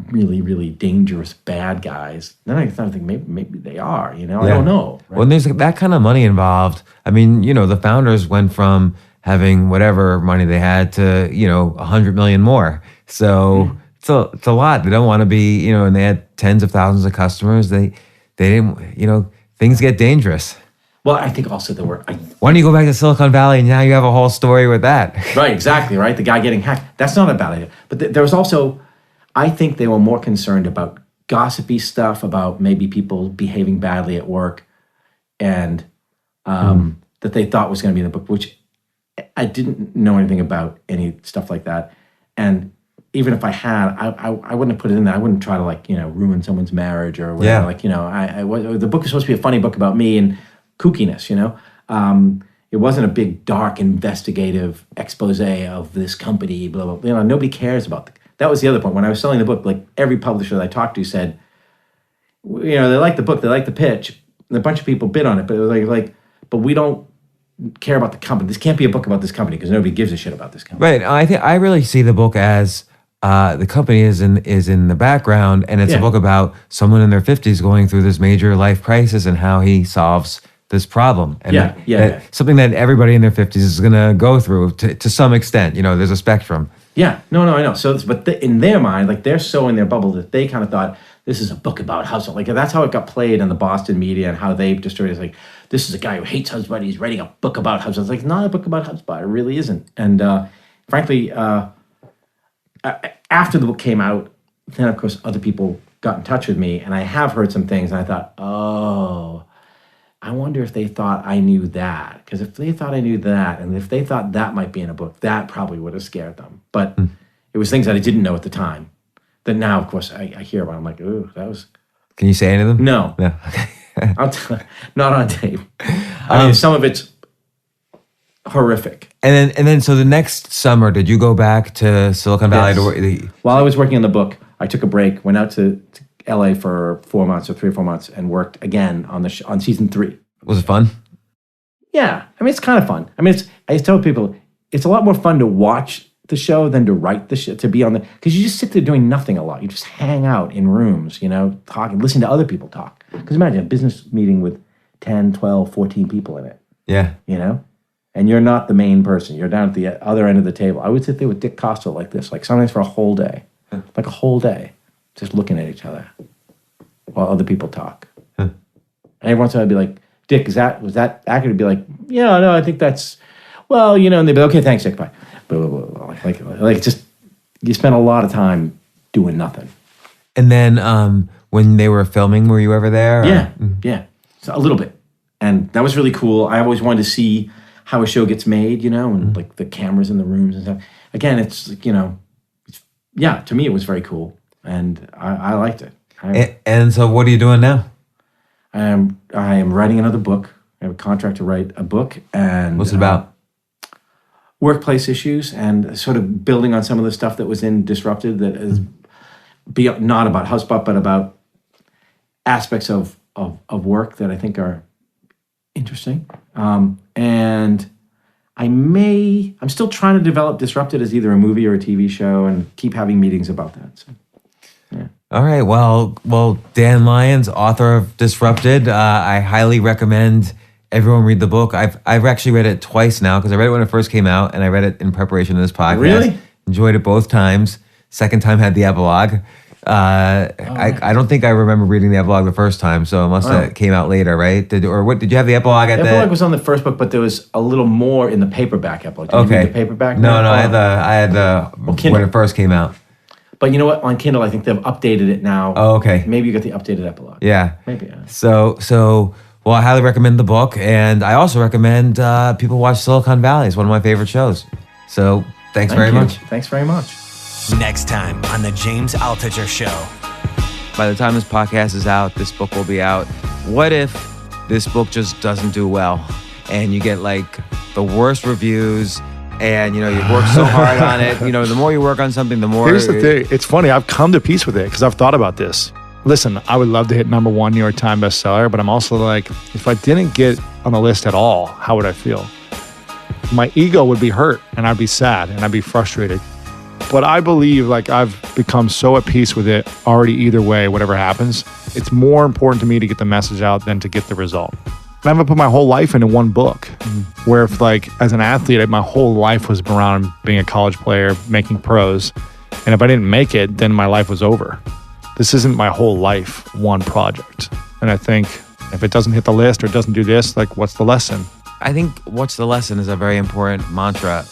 really, really dangerous bad guys. Then I started thinking maybe they are, I don't know. Right? Well, there's that kind of money involved. I mean, the founders went from having whatever money they had to, 100 million more. So it's a lot. They don't want to be, and they had tens of thousands of customers. They didn't, things get dangerous. Well, I think also there were... Why don't you go back to Silicon Valley and now you have a whole story with that? Right, exactly, right? The guy getting hacked. That's not a bad idea. But there was also... I think they were more concerned about gossipy stuff, about maybe people behaving badly at work, and that they thought was going to be in the book, which I didn't know anything about any stuff like that. And even if I had, I wouldn't have put it in there. I wouldn't try to, ruin someone's marriage or whatever. Yeah. The book is supposed to be a funny book about me and kookiness, it wasn't a big, dark, investigative expose of this company, blah, blah, blah. Nobody cares about that was the other point. When I was selling the book, like, every publisher that I talked to said, they like the book, they like the pitch, and a bunch of people bid on it, but it was like, but we don't care about the company. This can't be a book about this company because nobody gives a shit about this company. Right. I think I really see the book as the company is in the background, and it's a book about someone in their 50s going through this major life crisis and how he solves this problem. And something that everybody in their 50s is going to go through to some extent. There's a spectrum. Yeah. No, I know. So, but in their mind, like they're so in their bubble that they kind of thought this is a book about HubSpot. Like that's how it got played in the Boston media and how they distributed it. Like, this is a guy who hates HubSpot. He's writing a book about HubSpot. It's like, not a book about HubSpot. It really isn't. And frankly, after the book came out, then of course other people got in touch with me, and I have heard some things, and I thought, oh, I wonder if they thought I knew that. Because if they thought I knew that, and if they thought that might be in a book, that probably would have scared them. But it was things that I didn't know at the time. That now, of course, I hear about. I'm like, ooh, that was. Can you say any of them? No. Okay. Not on tape. I mean, some of it's horrific. And then, so the next summer, did you go back to Silicon Valley? Yes. While I was working on the book, I took a break, went out to LA for 4 months or 3 or 4 months, and worked again on on season 3. Was it fun? Yeah, I mean, it's kind of fun. I mean, I tell people it's a lot more fun to watch the show than to write the show, to be on the, because you just sit there doing nothing a lot. You just hang out in rooms, talking, listen to other people talk. Because imagine a business meeting with 10, 12, 14 people in it. Yeah. And you're not the main person. You're down at the other end of the table. I would sit there with Dick Costolo like this, like sometimes for a whole day. Like a whole day, just looking at each other while other people talk. And every once in a while I'd be like, Dick, was that accurate? He'd be like, yeah, no, I think that's, and they'd be like, okay, thanks, Dick, bye. Blah, blah, blah. Like just, you spend a lot of time doing nothing. And then when they were filming, were you ever there? Yeah, so a little bit. And that was really cool. I always wanted to see how a show gets made, and like the cameras in the rooms and stuff. Again, it's like, to me it was very cool. And I liked it. And so what are you doing now? I am writing another book. I have a contract to write a book. And what's it about? Workplace issues, and sort of building on some of the stuff that was in Disrupted that is not about HubSpot, but about aspects of work that I think are interesting. And I'm still trying to develop Disrupted as either a movie or a TV show, and keep having meetings about that. So, yeah. All right. Well, Dan Lyons, author of Disrupted. I highly recommend everyone read the book. I've actually read it twice now, because I read it when it first came out, and I read it in preparation of this podcast. Really? Enjoyed it both times. Second time had the epilogue. I don't think I remember reading the epilogue the first time, so it must have came out later, right? Did you have the epilogue at the epilogue was on the first book, but there was a little more in the paperback epilogue. Did you read the paperback? No, I had the when it first came out. But you know what? On Kindle, I think they've updated it now. Oh, okay. Maybe you got the updated epilogue. Yeah. Maybe. Yeah. So. Well, I highly recommend the book, and I also recommend people watch Silicon Valley. It's one of my favorite shows. So thanks very much. Thanks very much. Next time on The James Altucher Show. By the time this podcast is out, this book will be out. What if this book just doesn't do well, and you get like the worst reviews, and you've worked so hard on it. The more you work on something, the more. Here's the thing. It's funny. I've come to peace with it because I've thought about this. Listen, I would love to hit #1 New York Times bestseller, but I'm also like, if I didn't get on the list at all, how would I feel? My ego would be hurt, and I'd be sad, and I'd be frustrated. But I believe like I've become so at peace with it already either way, whatever happens. It's more important to me to get the message out than to get the result. And I haven't put my whole life into one book, where if like as an athlete, my whole life was around being a college player, making pros. And if I didn't make it, then my life was over. This isn't my whole life, one project. And I think if it doesn't hit the list or doesn't do this, like what's the lesson? I think what's the lesson is a very important mantra.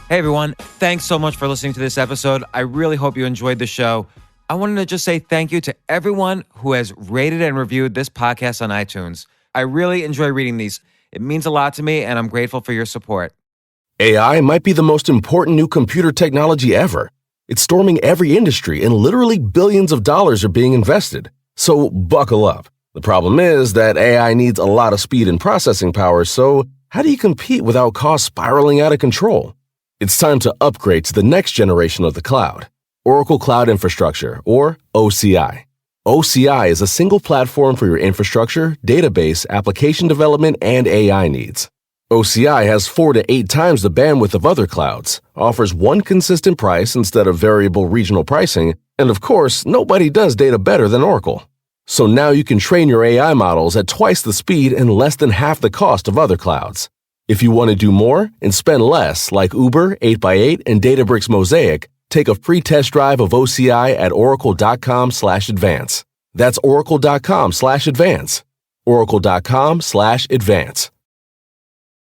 Hey everyone, thanks so much for listening to this episode. I really hope you enjoyed the show. I wanted to just say thank you to everyone who has rated and reviewed this podcast on iTunes. I really enjoy reading these. It means a lot to me, and I'm grateful for your support. AI might be the most important new computer technology ever. It's storming every industry, and literally billions of dollars are being invested. So buckle up. The problem is that AI needs a lot of speed and processing power, so how do you compete without costs spiraling out of control? It's time to upgrade to the next generation of the cloud, Oracle Cloud Infrastructure, or OCI. OCI is a single platform for your infrastructure, database, application development, and AI needs. OCI has 4 to 8 times the bandwidth of other clouds, offers one consistent price instead of variable regional pricing, and of course, nobody does data better than Oracle. So now you can train your AI models at twice the speed and less than half the cost of other clouds. If you want to do more and spend less, like Uber, 8x8, and Databricks Mosaic, take a free test drive of OCI at oracle.com/advance. That's oracle.com/advance. oracle.com/advance.